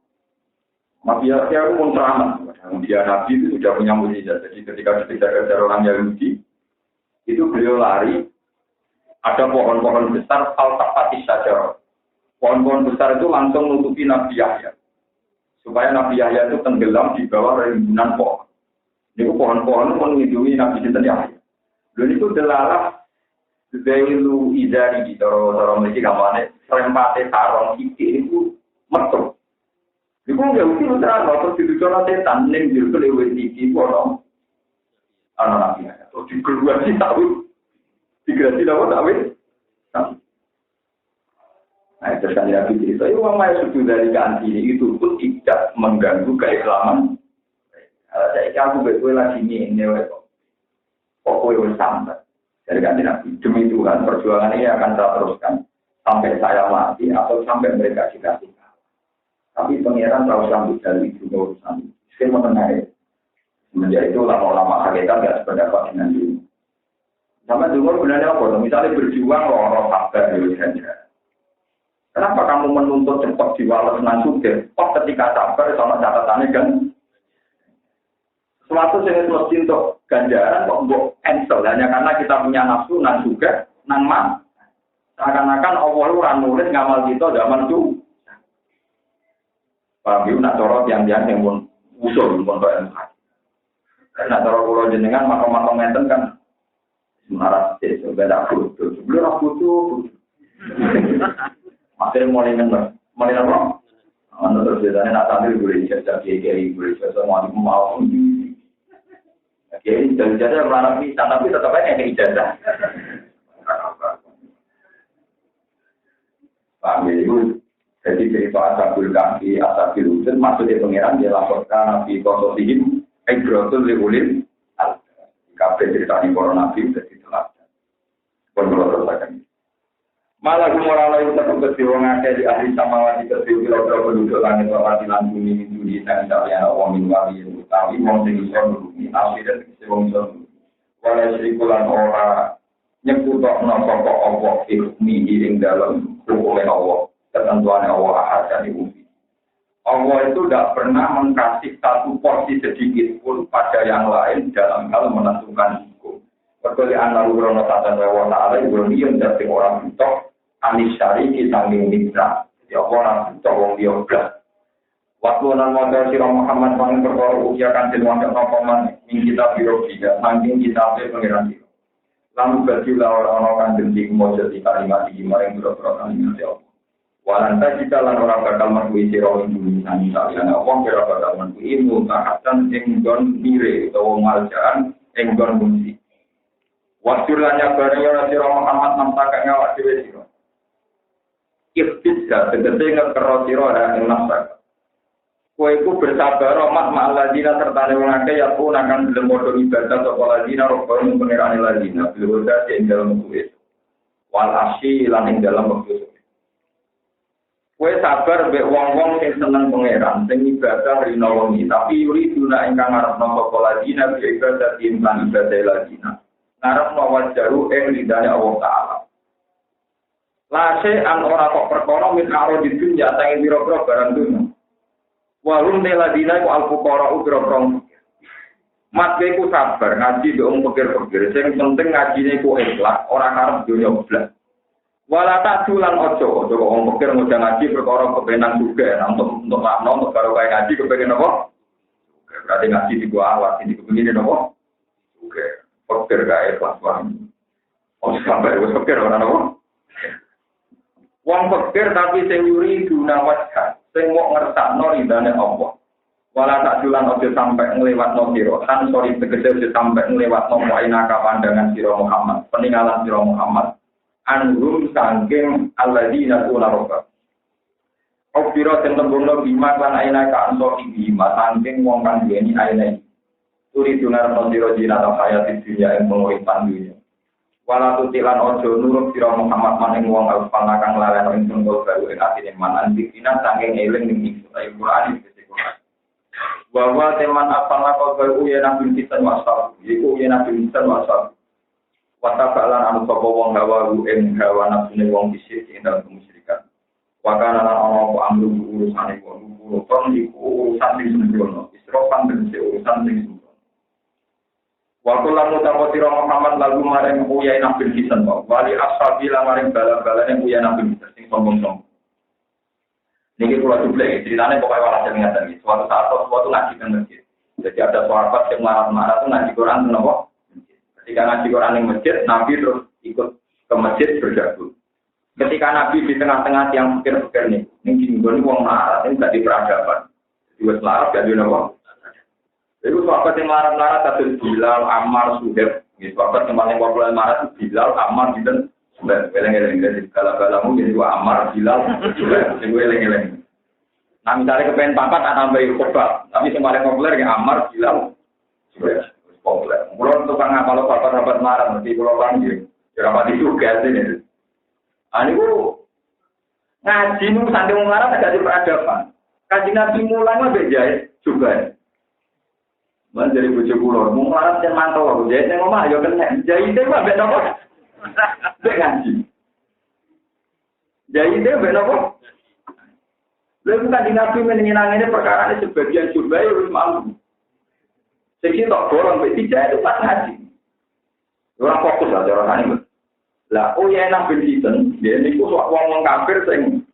Nabi Yahya itu pun teramat dia Nabi itu sudah punya mukjizat jadi ketika dikejar-kejar orang Yahudi itu beliau lari. Ada pohon-pohon besar, al-tafati saja. Pohon-pohon besar itu langsung menutupi Nabi Yahya. Supaya Nabi Yahya itu tenggelam di bawah rimbunan pohon. Ini pohon-pohon melindungi Nabi Yahya. Dan itu delalah Zailu Izari di Toro-Toro Mesir Kamane. Serempate sarong iki itu metu. Itu nggak mungkin terang, waktu itu coba setan, neng jiru kelewat iki, bono. Anak Nabi Yahya. Terus dikeluar si tahu. Digerasi dapat awet. Nah, itu kan Nabi cerita, itu memang sudah dari ganti itu pun tidak mengganggu keislaman. Saya aku betul lagi ini pokoknya sampai dari ganti Nabi. Demi Tuhan, perjuangan ini akan saya teruskan sampai saya mati atau sampai mereka dikasih. Tapi pengiran tahu sambut dari juga urusan. Saya mengenai semenjak itu lama-lama hakikat tidak sependapat dengan diri. Sama dulu sebenarnya apa? Misalnya berjuang lorong sabar di saja. Kenapa kamu menuntut cepat diwales nansuke? Oh ketika sabar sama catatannya kan. Suatu yang mesti untuk ganjaran kok mbok cancel hanya karena kita punya nafsu nansuke nang man. Seakan-akan Allah ora nulis ngamal kita zaman itu. Paham yo nak cara yang pun usul pun kok enak. Karena cara kula jenengan makom-makom ngenten kan marah itu beda foto sebelum foto masih mulai nengok anda terus biasanya nak tampil boleh jadi kiai boleh semua mau kiai jadi melarang ini tapi tetap aja yang ijazah paham itu jadi cerita asabul kahfi asabil usul maksudnya pengiran dia laporkan nabi kososihim ibratul liulil kabeh ceritane para nabi dadi teladan. Pun kula terusaken. Malah gumora layu tetep wong akeh di ahli samawati kedhe kira-kira penduduk langit lan bumi itu di tanah wong wali utawi wong sing iso nulungi asire sing wong iso. Wala sirikulan ora nyekutokno sapa apa hukmi ing dalem hukume Allah, ketentuane Allah ahad dan bumi. Allah itu tidak pernah mengkasih satu porsi sedikit pun pada yang lain dalam hal menentukan hukum. Seperti anak Urono Tatan Wawa Ta'ala Ibu Niyam dari orang butok Anis Syari Kisanging Mitra. Jadi orang butok Wong Dioblas. Waktu nan modal Sirah Muhammad Bangin berkoro ukiakan jenuan kenopoman Ing kita birogiga Sangking kita pengiran itu. Lalu berjulah orang-orang kanjeng di Mojo di kalimat di Maring Buro-Buro kalimat Allah. Walanta kita lan ora bakal merkuwi sira ing sani saliyane wong ora bakal merkuwi mutahatan ing gon mire utawa maljaan ing gon mungsi. Wasir lan nyabare ora sira Muhammad namtaka ngawak dhewe sira. Ikhtisya, tegese ngekero sira ing nafsa. Kowe iku bersabar rahmat ma'aladina serta wong akeh ya pun akan gelem padha ibadah sapa ladina robbang pengerane ladina bilwa ing dalem kuwi. Wal asyi lan ing dalem wektu. Kowe sabar mbek wong-wong sing seneng pangeran, sing ibadah rina wengi, tapi yuri duna ingkang ngarepno sapa ladina bi ibadah lan ibadah ladina. Ngarepno wajaru ing ridane Allah Ta'ala. Lase an ora kok perkara min karo di dunya tangi pira-pira barang dunya. Walum teladina ku al-fuqara pira-pira. Mat ku sabar ngaji mbek wong pikir-pikir, sing penting ngajine ku ikhlas, ora karep dunya blas. Wala tak tulan ojo wong pikir ngundang ngaji perkara kepenan juga untuk makna untuk karo kaya ngaji kepengen apa? Berarti ngaji di gua awak ini kepengin apa? Oke, pikir gawe kelas. Oh sampai wis pikir ora apa? Wong pikir tapi sing yuri guna wajah, sing mau ngersakno ridane Allah. Wala tak tulan ojo sampai nglewatno sira, kan sorry tegese ojo sampai nglewatno wainaka pandangan sira Muhammad, peninggalan sira Muhammad. Anhum sangking alladzina tuna robbah. Okbiro tembungno bima lan aina ka anso bima sangking wong kang duweni aina. Turi dunar mondiro jina ta hayati dunya ing penguripan dunya. Wala tutilan ojo nurut sira Muhammad maning wong alfana kang laleno ing tunggal baru ing atine manan dikina sangking eling ning Al-Qur'an iki Qur'an. Wa teman afana kau baru ya nabi kita wasal. Iku ya nabi kita wasal. Wata balan anu sapa wong hawa ing hawa nafsune wong disik ing dalem kemusyrikan. Wakana lan ana apa amru urusane wong urusan iku urusan sing sembrono. Isrofan tegese urusan sing sembrono. Waktu lalu tahu sira Muhammad lagu maring uya nabi kita wali ashabila maring bala-balane uya nabi kita sing sombong-sombong. Niki kula dublek ceritane pokoke walhasil ngeten iki. Suatu saat suatu ngaji teng masjid. Jadi ada sahabat yang marah-marah tuh ngaji Quran napa? Ketika ngaji Quran yang masjid, Nabi terus ikut ke masjid bergabung. Ketika Nabi di tengah-tengah yang pikir-pikir nih, ini jinggoni wong marah, ini gak di peradaban. Jadi selarat gak di nama. Jadi sahabat yang marah-marah tadi Bilal, Ammar, Suhaib. Sahabat yang paling populer marah itu Bilal, Ammar, dan Suhaib. Eleng-eleng dari segala-galamu, jadi Ammar, Bilal, Suhaib. Jadi eleng-eleng. Nah misalnya kepengen pangkat, nambahin khutbah. Tapi yang paling populer ya Ammar, Bilal, Suhaib. Populer. Mulai tukang ngapal sahabat-sahabat marah, mesti pulau panggil. Ya rapati juga sini. Ini ngaji nu sampai marah tidak di peradaban. Kaji nabi mulai mah bejai juga. Menjadi bujuk pulau, marah dan mantau aku jahit yang ngomong ayo kena. Jahit itu mah beda apa? Beda ngaji. Jahit itu beda apa? Lalu kaji nabi menyenangi perkara ini sebagian juga harus mampu. Jadi tak borong tidak itu pas ngaji. Orang fokus lah orang ini. Lah ya enak bensin. Dia ini wong kafir sing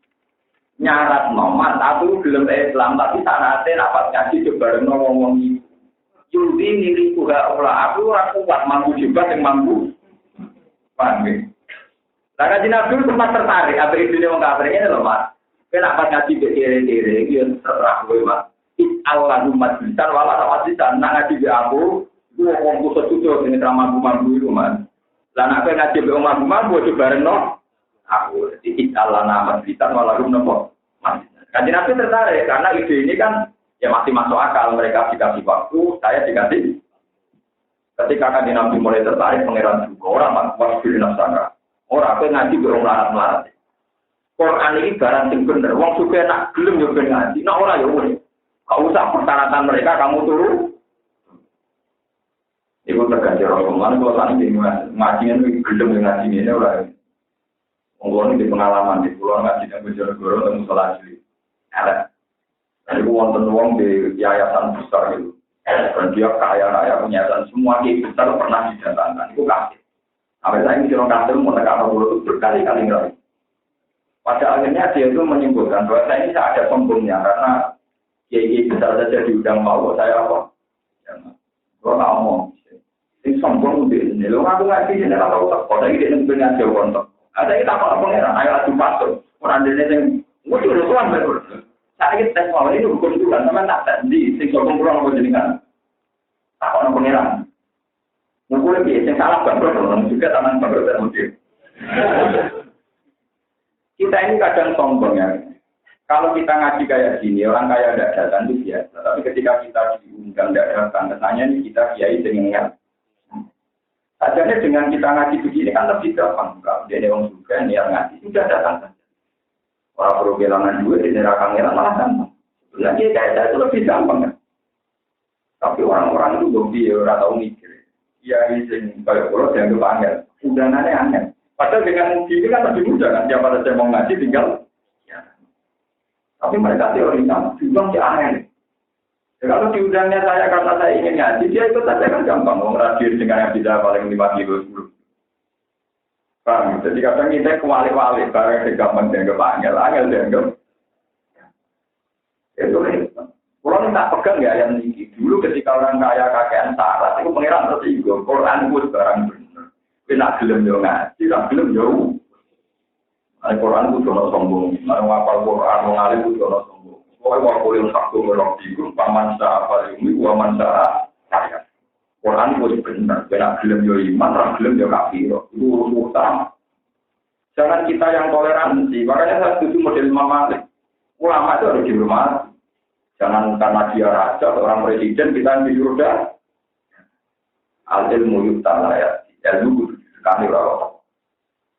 nyarat nomad atau belum Islam tapi sanate dapat ngaji bareng wong-wong iki. Judi niriku gak ora aku ora kuat mampu juga sing mampu. Paham ya? Lah kaji Nabi sempat tertarik apa isine wong kafir ini lho, Mas. Kenapa ngaji kere-kere iki terserah kowe, Mas. Allahumma bisan wala tawasisan nang ngaji be aku ku wong kusut-kusut sing mampu-mampu iku man. Lah nek ngaji be wong mampu aja barengno aku iki Allah nama bisan wala rumno. Kanjeng Nabi tertarik karena ide ini kan ya masih masuk akal mereka dikasih waktu, saya dikasih. Ketika Kanjeng Nabi mulai tertarik pangeran juga orang waktu dinasaka. Ora kowe ngaji be wong larat-larat. Quran iki barang sing bener, wong suka nak gelem yo ben ngaji, nek ora yo wis. Kau usah persyaratan mereka kamu turun. Ibu tergantung Rasulullah kalau tadi di ngajian itu gedung ngaji ini orang. Orang ini di pengalaman di pulau ngaji dan Bojonegoro dan musola asli. Ada. Jadi wonten wong di yayasan besar itu. Dan dia kaya raya punya yayasan semua kiai besar pernah didatangkan. Itu kasih. Sampai saya ini orang kasih mau tekan pulau itu berkali-kali lagi. Pada akhirnya dia itu menyimpulkan bahwa saya ini ada sombongnya karena kiai besar saja diundang mau saya apa? Kalau tak mau, ini sombong ini. Lo ngaku ngaji ini kalau tak, kalau ini dengan dengan jauh kontak. Ada kita apa pengeran? Ayo adu pastor. Orang ini yang muncul tuan betul. Saya ini tes awal ini hukum tuan, teman tak tadi. Sing sombong kurang apa jenengan? Tak orang pengeran. Mungkin lagi yang salah bagus, orang juga taman bagus dan muncul. Kita ini kadang sombong ya. Kalau kita ngaji kayak gini, orang kaya tidak datang itu biasa. Tapi ketika kita diundang tidak datang, kesannya ini kita kiai dengan sajanya dengan kita ngaji begini kan lebih gampang. Kalau dia orang juga niat ngaji sudah datang saja. Orang perlu kehilangan duit, ini rakang malah gampang. Lagi kayak saya itu lebih gampang kan. Tapi orang-orang itu belum dia orang tahu mikir. Ya ini kayak kalau dia nggak angel, undangannya aneh. Padahal dengan begini kan lebih mudah kan. Siapa saja mau ngaji tinggal. Tapi mereka teori sama, diundang si aneh. Ya, kalau diundangnya saya karena saya ingin ngaji, dia ikut saja kan gampang. Mau radio dengan yang bisa paling 5 kilo 10. Paham? Jadi kadang kita kewali-wali, barang yang gampang dianggap angel dianggap. Itu hebat. Kalau tak pegang ya yang ini. Dulu ketika orang kaya kakean syarat, itu pengiran tersinggung. Quran itu sebarang benar. Tapi nak gelem yo ngaji, nak gelem yo. Al-Quran itu jono sombong, orang wafal Quran mengalir itu jono sombong. Pokoknya wakil yang satu merok dikum, paman sahafal ini, waman sahafal kaya. Quran itu benar, benar gelem yo iman, orang gelem yo kafir. Itu utama. Jangan kita yang toleransi, makanya saya setuju model Imam Malik. Ulama itu harus dihormati. Jangan karena dia raja atau orang presiden kita yang disuruh dah. Al-ilmu yuktala ya, ilmu kudu sekali rawat.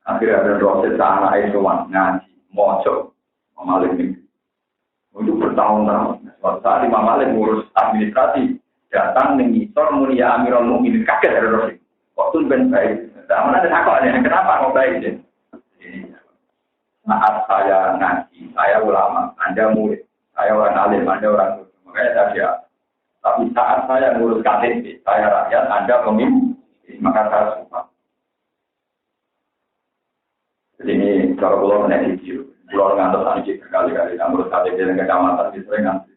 Akhirnya ada dosen sana itu ngaji, mojo, Malik ini. Itu bertahun-tahun. Suatu saat Imam Malik ngurus administrasi, datang mengisor mulia Amirul Mukminin kaget dari dosen. Waktu ben baik, mana ada takutnya? Kenapa mau baik ini? Saat saya ngaji, saya ulama, Anda murid, saya orang alim, Anda orang murid. Makanya saya siap. Tapi saat saya ngurus KTP, saya rakyat, Anda pemimpin, maka saya suka. Ini kalau pulau menaiki video, pulau ngantor sanksi berkali-kali, menurut KTP dan kecamatan itu sering ngantri.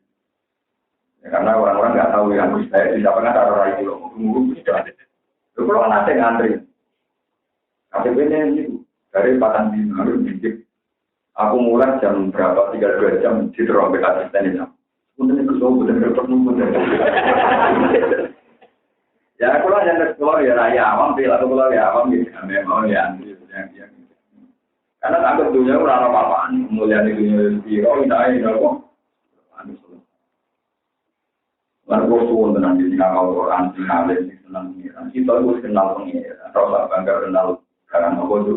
Ya, karena orang-orang nggak tahu yang saya tidak pernah taruh rai pulau, tunggu sudah ada. Lalu pulau nanti ngantri, KTP-nya ini dari Patan Bima, aku mulai jam berapa, 3-2 jam di terompet asisten ini. Kemudian itu tahu benar-benar penuh. Ya, kalau yang keluar ya raya awam, atau keluar ya awam gitu, memang ya antri yang karena takut dunia orang apa-apaan, kemudian dunia biro, ini kok. Lalu suwun tenan di ngawal Quran, di ngalir, di senang pengiran. Kita harus kenal pengiran, rasa bangga kenal karena apa itu.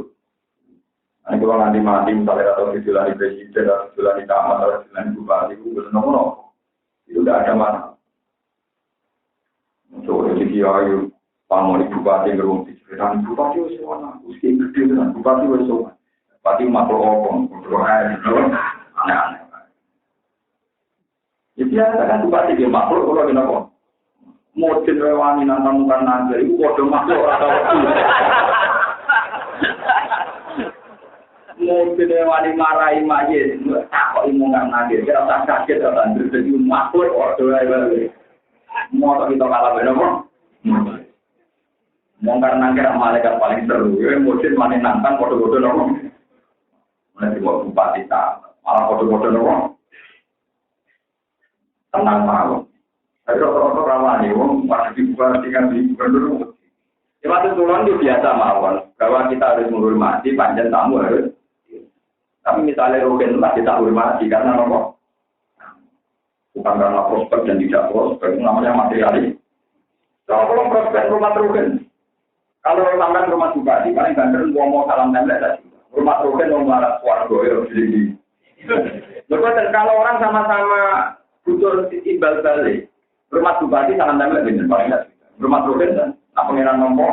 Ini kalau nanti mati, misalnya atau titulan di presiden, atau titulan di tamat, atau titulan di bupati, itu benar-benar itu tidak ada mana. Untuk jadi ayu, pamor bupati ngerung diceritakan bupati usaha, usia gede dengan bupati usaha. Pati makhluk opong, aneh-aneh. Jadi biasa kan bupati dia makhluk, kalau dia apa? Modin rewani nantang mukan naga, itu bodoh makhluk atau modin rewani marahi majid, tak kok imungan naga, dia tak kaget atau jadi makhluk, bodoh rewani. Mau kita kalah benar-benar? Mungkar nangkir malaikat paling seru, modin mani nantang, bodoh-bodoh nopo. Nanti buat bupati tak, malah kode-kode doang. Tenang malu. Tapi rata-rata ramai, masih bupati kan di gubernur. Cuma itu turun itu biasa mawon, bahwa kita harus menghormati panjang tamu harus. Tapi misalnya Rugen lah kita hormati karena apa? Bukan karena prospek dan tidak prospek, namanya materialis. Kalau prospek rumah Rugen, kalau sampai rumah bupati, paling ganteng mau salam tembak saja. Rumah Rugen mau marah warga ya jadi. Betul kalau orang sama-sama butuh imbal balik, rumah bupati salam tembak benar paling tidak. Rumah Rugen kan, apa pengiran nomor?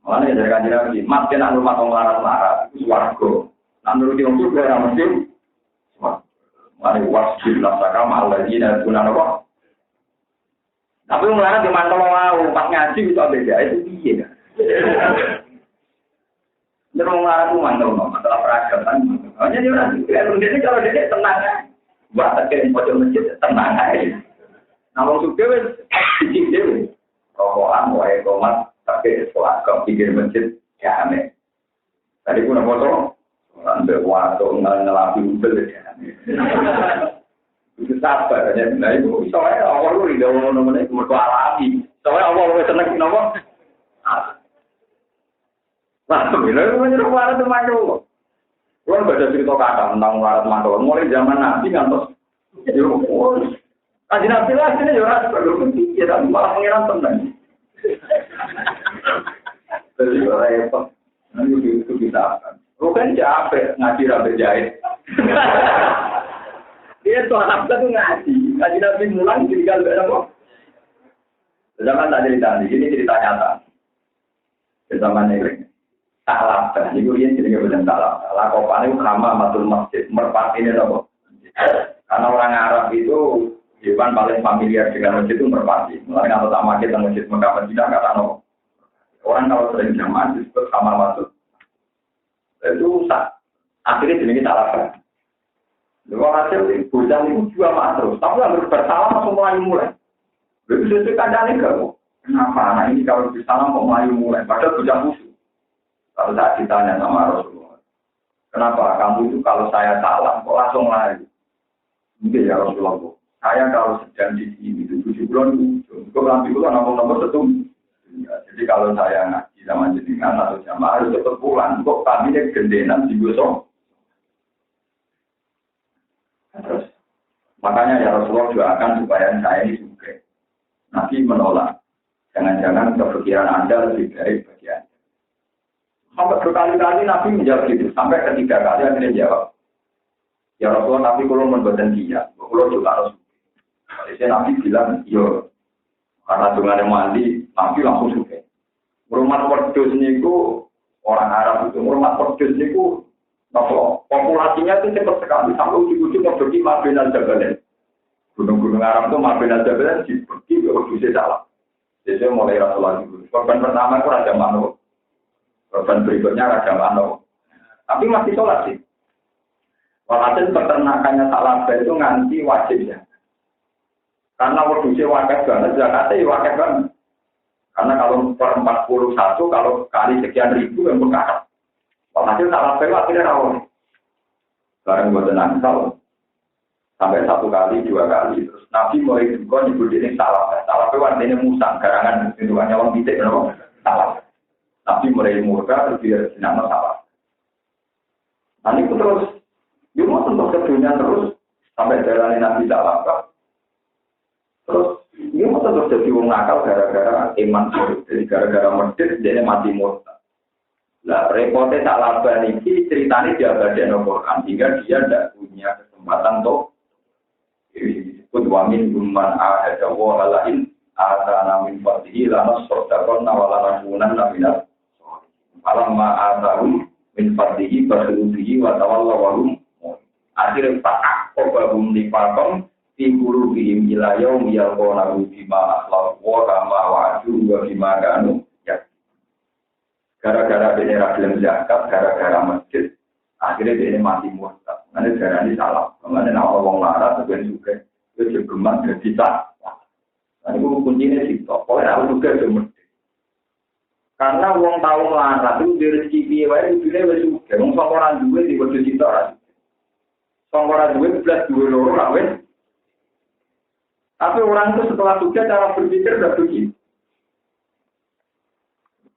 Mana dari kajian lagi, mas kena rumah marah itu warga. Menurut yang juga orang muslim, mari wajib laksanakan mal lagi dan guna apa? Tapi melarang di mana mau pas ngaji itu beda itu iya kan? Dia mau ngarang rumah masalah peradaban. Hanya dia orang ini kalau dia tenang ya, buat terkait pojok masjid tenang aja. Namun suka sedikit dia, rokokan, wae komat, terkait sekolah kau pikir masjid ya aneh. Tadi pun foto, ambil waktu ngelapi ubel ya aneh. Itu sabar ya, nah itu soalnya awal lu di dalam nomornya cuma alami. Soalnya awal lu seneng kenapa? Lah, bila menyuruh warat itu makhluk. Kalau baca cerita kata tentang warat makhluk, mulai zaman Nabi kan terus, Kaji Nabi lah sini ya orang perlu berpikir, tapi malah pengiran tenang. Jadi repot, nanti itu bisa akan. Lu kan capek ngaji rapi jahit. Dia tuh anak tuh ngaji, Kaji Nabi mulang tinggal berapa? Zaman tak cerita ini cerita nyata. Zaman ini. Salah, ini gue jadi kebetulan salah. Lakopan itu sama matul masjid, merpati ini apa? Karena orang Arab itu hewan paling familiar dengan masjid itu merpati. Mulai kalau tak makin tentang masjid Mekah tidak kata no. Orang kalau sering jamaah disebut sama matul. Itu rusak. Akhirnya jadi salah. Lalu hasil bujang itu juga terus. Tapi yang bersalah langsung mulai. Begitu sesuai keadaan ini kamu. Kenapa anak ini kalau bersalah mau mulai? Padahal bujang khusus. Kalau saya ditanya sama Rasulullah, kenapa kamu itu kalau saya salah kok langsung lari? Mungkin ya Rasulullah, saya kalau sedang di sini itu 7 bulan itu, kok nanti itu nomor-nomor setum. Ya, jadi kalau saya ngaji sama jenengan atau jamaah harus cepat pulang, kok kami ini gendenan di gosong. Terus, makanya ya Rasulullah doakan supaya saya ini juga. Nabi menolak, jangan-jangan kepikiran Anda lebih baik bagi Anda. Sampai berkali-kali Nabi menjawab gitu. Sampai ketiga kali akhirnya jawab. Ya Rasulullah, tapi kalau membuatkan dia. Kalau juga harus. Jadi Nabi bilang, iya. Karena dengan mandi, Nabi langsung suka. Rumah Wardus niku orang Arab itu. Rumah Wardus niku populasinya itu cepat sekali. Sampai ujung-ujung pergi Mabena Jabalen. Gunung-gunung Arab itu Mabena Jabalen pergi ke Wardusnya salah. Jadi mulai Rasulullah itu. Korban pertama itu Raja Manu. Korban berikutnya Raja Mano. Tapi masih sholat sih. Walhasil peternakannya salah itu nganti wajib ya. Karena wedusnya wakil banget, zakatnya ya wakil banget. Karena kalau per 41, kalau kali sekian ribu yang berkata. Walhasil salah itu akhirnya rawon. Barang buat nangsal. Sampai 1 kali, 2 kali. Terus Nabi mulai juga nyebut ini salah. Salah itu artinya musang. Garangan itu hanya orang titik. Salah. Tapi mulai murka terus dia senang salah. Nah itu terus, dia mau tentu ke dunia terus sampai jalan Nabi salah. Terus dia mau terus jadi wong nakal gara-gara iman, jadi gara-gara medit dia mati murka. Lah repotnya salah ini ceritanya dia baca Al-Quran hingga dia tidak punya kesempatan untuk disebut wamin guman ahada wahalain asana min fatihi lana sodakon nawala rakunan nabinas. Alamma atahum min fadlihi basudihi wa tawalla wahum akhirnya pakak kobahum nipakom fi qulubihim ila yaum yalqawnahu bima akhlaq wa kama wa'adu wa bima kanu ya gara-gara dene ra gelem zakat gara-gara masjid akhirnya dene mati murtad ngene darani salah ngene nek wong larat ben juga wis geman dadi tak niku kuncine sik kok ora juga cuma. Karena wong tahu melarat itu dari rezeki piye wae udine wis suge. Wong sok ora duwe di bojo cita ora. Sok ora duwe plus duwe loro ra wis. Tapi orang itu setelah suge cara berpikir udah begitu.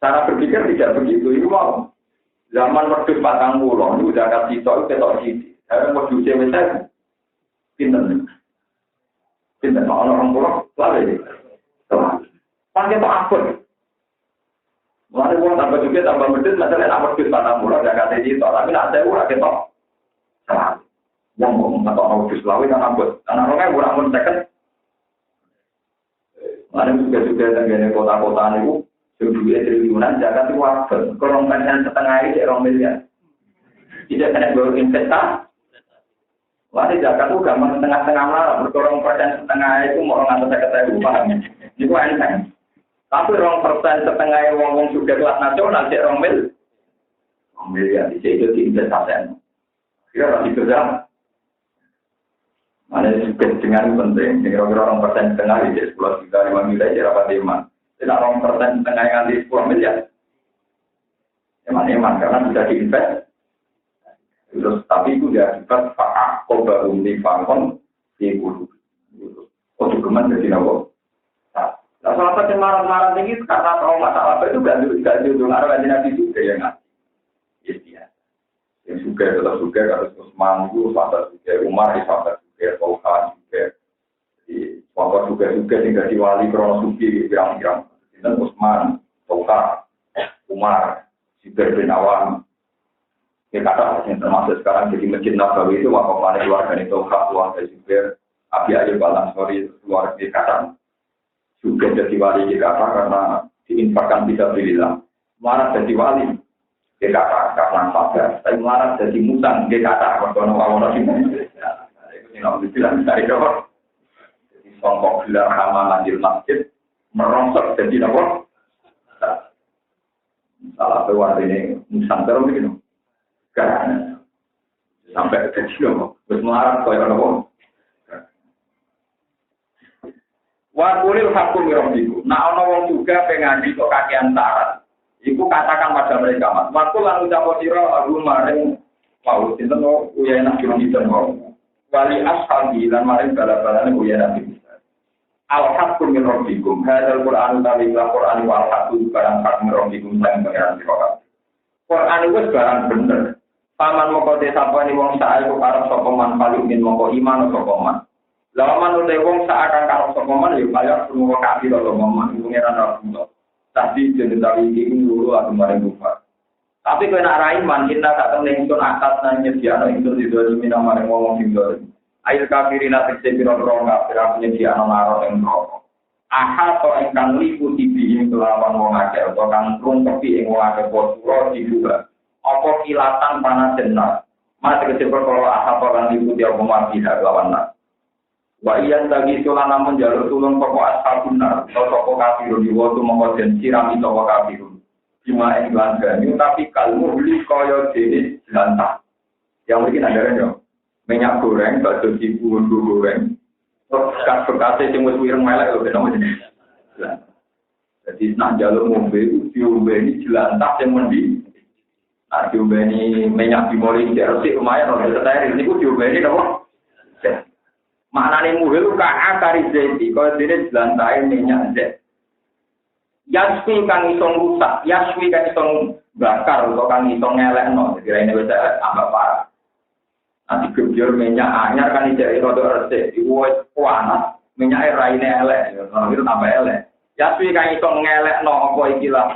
Cara berpikir tidak begitu. Itu mau zaman wedhus 40 itu udah kasih tok ketok sithik. Saya wedhus wis pinten. Pinten orang pulau lali. Pakai tok abot. Mulai uang tambah juga tambah medit, masalah nak medit batang mula gak kata itu, tapi nak saya ulah kita salah. Uang atau audis lawi kan ambut, karena orangnya kurang pun second. Mulai juga dengan kota-kota itu, sebelumnya triliunan jaga itu wakil. Kalau orang setengah ini orang miliar, tidak kena baru investasi. Mulai jaga itu gampang setengah-setengah malah, berkorong persen setengah itu mau orang atau saya paham. Itu enteng. Tapi 2% setengah wong sudah kelas nasional, cek 2 miliar di situ diinvestasikan. Kira masih kerja. Mana juga dengan penting, kira-kira 2% setengah di 10 juta 5 miliar jadi apa teman. Tidak 2% setengah yang di 10 miliar. Eman karena sudah diinvest. Terus tapi itu dia juga fakak kobarum di fakon di kudu. Oh juga jadi apa? Nah, salah satu marah-marah tinggi karena trauma masalah itu gak diuntung arah Nabi juga ya nggak. juga tetap juga harus Utsman itu sahabat juga, Umar itu sahabat juga, Tolha juga. Jadi sahabat juga tinggal di wali krono suki pirang-pirang. Dan Utsman, Tolha, Umar, Zubair bin Awam. Ya kata yang termasuk sekarang jadi Masjid Nabawi itu wakafane keluarga itu keluarga Zubair, Abi Ayyub Al-Ansari keluarga kata juga jadi wali di kata karena diinfakkan bisa bilillah. Marah jadi wali di kata karena sabar. Tapi marah jadi musang di kata karena awal itu tidak bilang dari dawar. Jadi songkok gelar hama mandir masjid merongsok jadi dawar. Salah satu ini musang terus begini. Karena sampai ke sini, terus marah kau yang apa? Wakulil hakum miromdiku. Nah, orang juga pengaji kok kakean syarat. Iku katakan pada mereka, mas. Wakul lalu ucap siro aku maring mau sinten uyana kilometer mau. Wali ashabi lan maring bala-balane uyana bisa. Al hakum miromdikum. Hadal Quran utawi Quran wal hakum barang hak miromdikum sang pengiran sira. Quran itu barang bener. Paman moko desapane wong sak iku karep sapa man paling min moko iman sapa man. Lah manut wong sak akan karep sapa man ya kaya semua kafir sapa man pengiran Rasulullah. Tadi jeneng iki loro aku mari buka. Tapi kowe nak ra iman kita tak temen ingsun atas nang nyediakno ingsun didoni minamare ngomong sing dol. Ail kafirina tekse pira-pira kafir nyediakno maro ing neraka. Aha to ingkang liputi ing kelawan wong akeh utawa kang rungkepi ing wong akeh posura dibuka. Apa kilatan panas jenar. Mas kecil perkara asal orang liputi apa mati lawan nak. Wa iyan lagi sulan namun jalur tulung pokok asal benar. Atau kafirun diwatu mengkoden sirami toko kafirun. Cuma iklan ganyu tapi kalmu beli koyo jenis jelantah. Yang mungkin ada ya. Minyak goreng, bakso cipu, goreng. Terus kasih cuma wireng melek loh kenapa jenis. Jadi nak jalur mobil, diumbeni jelantah yang mendi. Nah, diubeni minyak bimoli jersey lumayan loh, setelah ini aku diubeni apa? Maknanya muhil ka akari zeti, kalau ini jelantai minyak zet. Yaswi kan isong rusak, yaswi kan isong bakar, atau kan isong ngelek no, jadi ini bisa tambah parah. Nanti kebiar minyak anyar kan ijai rodo resik, diwoi panas, minyak raine elek, itu tambah elek. Yaswi kan isong ngelek no, apa ikilah.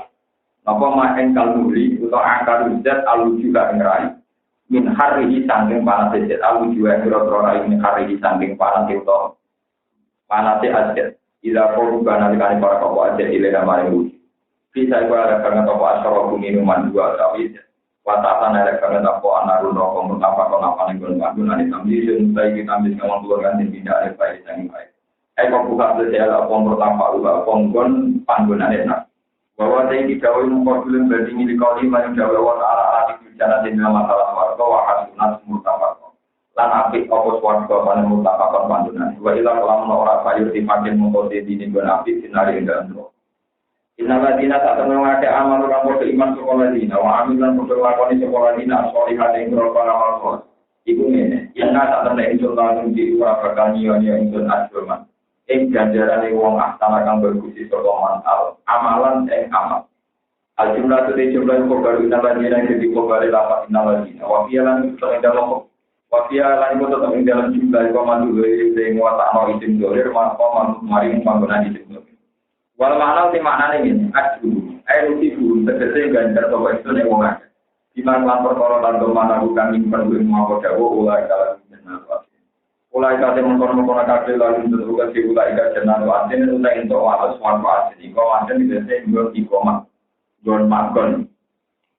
Apa mahen kalmuli atau akar zat alu juga ngerai min harihi sangking panas zat alu juga ngerai min harihi sangking panas itu panas zat ila korban alikani para kau zat ila maring uji bisa gua ada karena toko asal minuman dua tapi watatan ada karena toko anaruno komun apa nih gunung tambi suntai kita ambil ngomong keluarga dan tidak ada baik yang baik. Kau buka sosial apa pertama lupa ponggon panggungan enak. Bahwa saya tidak ingin mengkoordinasi banding ini kali yang jauh ala di bicara tentang masalah warga wahasunat mutafakon. Lan apik opos warga pada mutafakon pandunan. Wa ila kolam orang sayur dipakai mengkoordinasi ini berapik sinari dan roh. Inaladina tak mengakai amal orang beriman sekolah dina. Wa amilan berlakoni sekolah dina. Solihan yang berapa amal sol. Ibu ini. Yang tak temen insul langsung di ura bakal nyonya insul asyoman. Ganjaran wong astana kang berkusi sokoman amalan amal. Al-jumlah itu jumlah kobar inalajina jadi kobar lapat inalajina. Wafialan itu dalam wafialan itu tetap dalam jumlah komandu dari watakno isim dolir komandu maring panggungan isim dolir. Wal makna si maknanya ini adu erusifu tegese ganjar sopo itu nih wong akeh. Diman lan perkara lan mana bukan nyimpen duwe mau dawa ulai kala jenengan. Ulai kate mengkono-kono kabeh lalu tentukan si ulai kate jenengan asin utai ento atus manfaat iki kok asin dite nggo ikoma. Gon magon.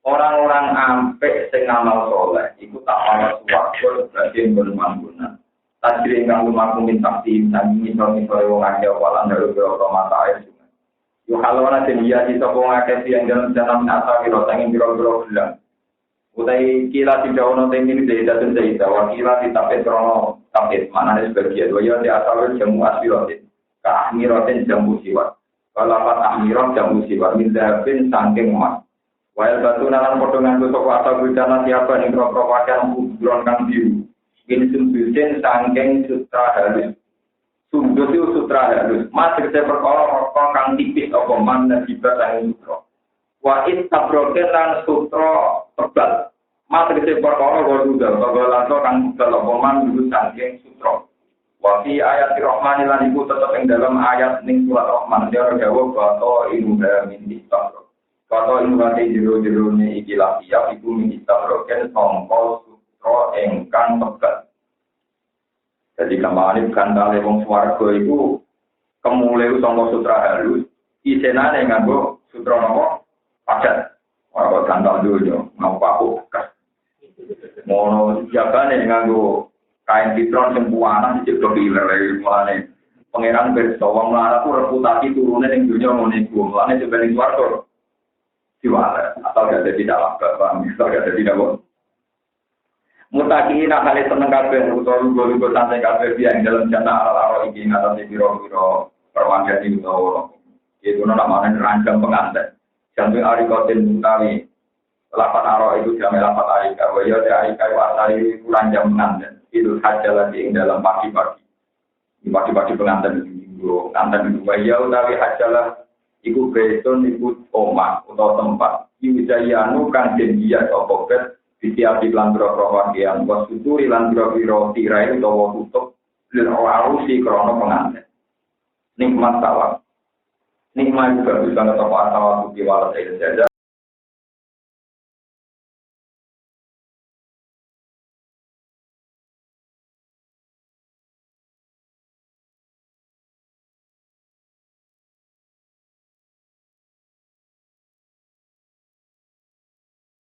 Orang-orang ampek sing amal saleh iku tak ana suwarga berarti nggon manggunan. Tajri kang lumaku minta tim miso-miso wong akeh walan dalu ora mata air. Yo halona dia di sapa akeh yang jalan asa kira sanging biro-biro bilang. Utai kila tidak ono tengin dari datun dari Jawa kila ditapet krono tapet mana ada sebagian dua yang di asal jamu asbirotin keahmirotin jamu siwat kalau apa ahmirot jamu siwat mindapin sangking emas wael batu nalan potongan tutup asal bujana siapa nih pro pakaian buron kang biru ini sumbusin sangking sutra halus sumbu itu sutra halus mas kita perkara kang tipis apa man dan tiba sangking sutra. Wa'id tabroken lan sutra tebal. Matrisi perkara godudal, bagalato kang budal opoman dulu saking sutro. Wafi ayat Rahman lan iku tetep ing dalam ayat ning surat Rahman dia jawab bato inuha min istabro. Bato inuha jero-jero ne iki lafiya iku min istabro ken sangka sutro engkang pegat. Jadi kamane kandhane wong swarga iku kemule sangka sutra halus, isenane nganggo sutra napa? Padat. Ora kandhane yo ngapa bekas. Mono jabane nganggo kain pitron sing puanan iki kepiler mulane pangeran berso wong lara ku reputasi turune ning dunya ngene iku mulane sebenarnya swarga diwale atau gak dadi dalam bapak misal gak dadi dalam mutakin akale seneng kabeh utawa lugu-lugu santai kabeh yang dalam jana ala-ala iki ngatasi pira-pira perwanjani utawa itu namanya rancang pengantin jantung arikotin utawi lapat aro itu jam lapat arika, wajah arika wasari kurang jam pengantin. Itu saja lagi yang dalam pagi-pagi. Di pagi-pagi pengantin itu, pengantin itu wajah utawi hajalah iku beton iku omah atau tempat. Iwijayanu kan jenjia atau pokret disiapi langgro wakian. Wasuturi langgro tirai atau tutup arusi krono pengantin. Nikmat tawak. Nikmat juga bisa ngetop asal waktu diwalas saja.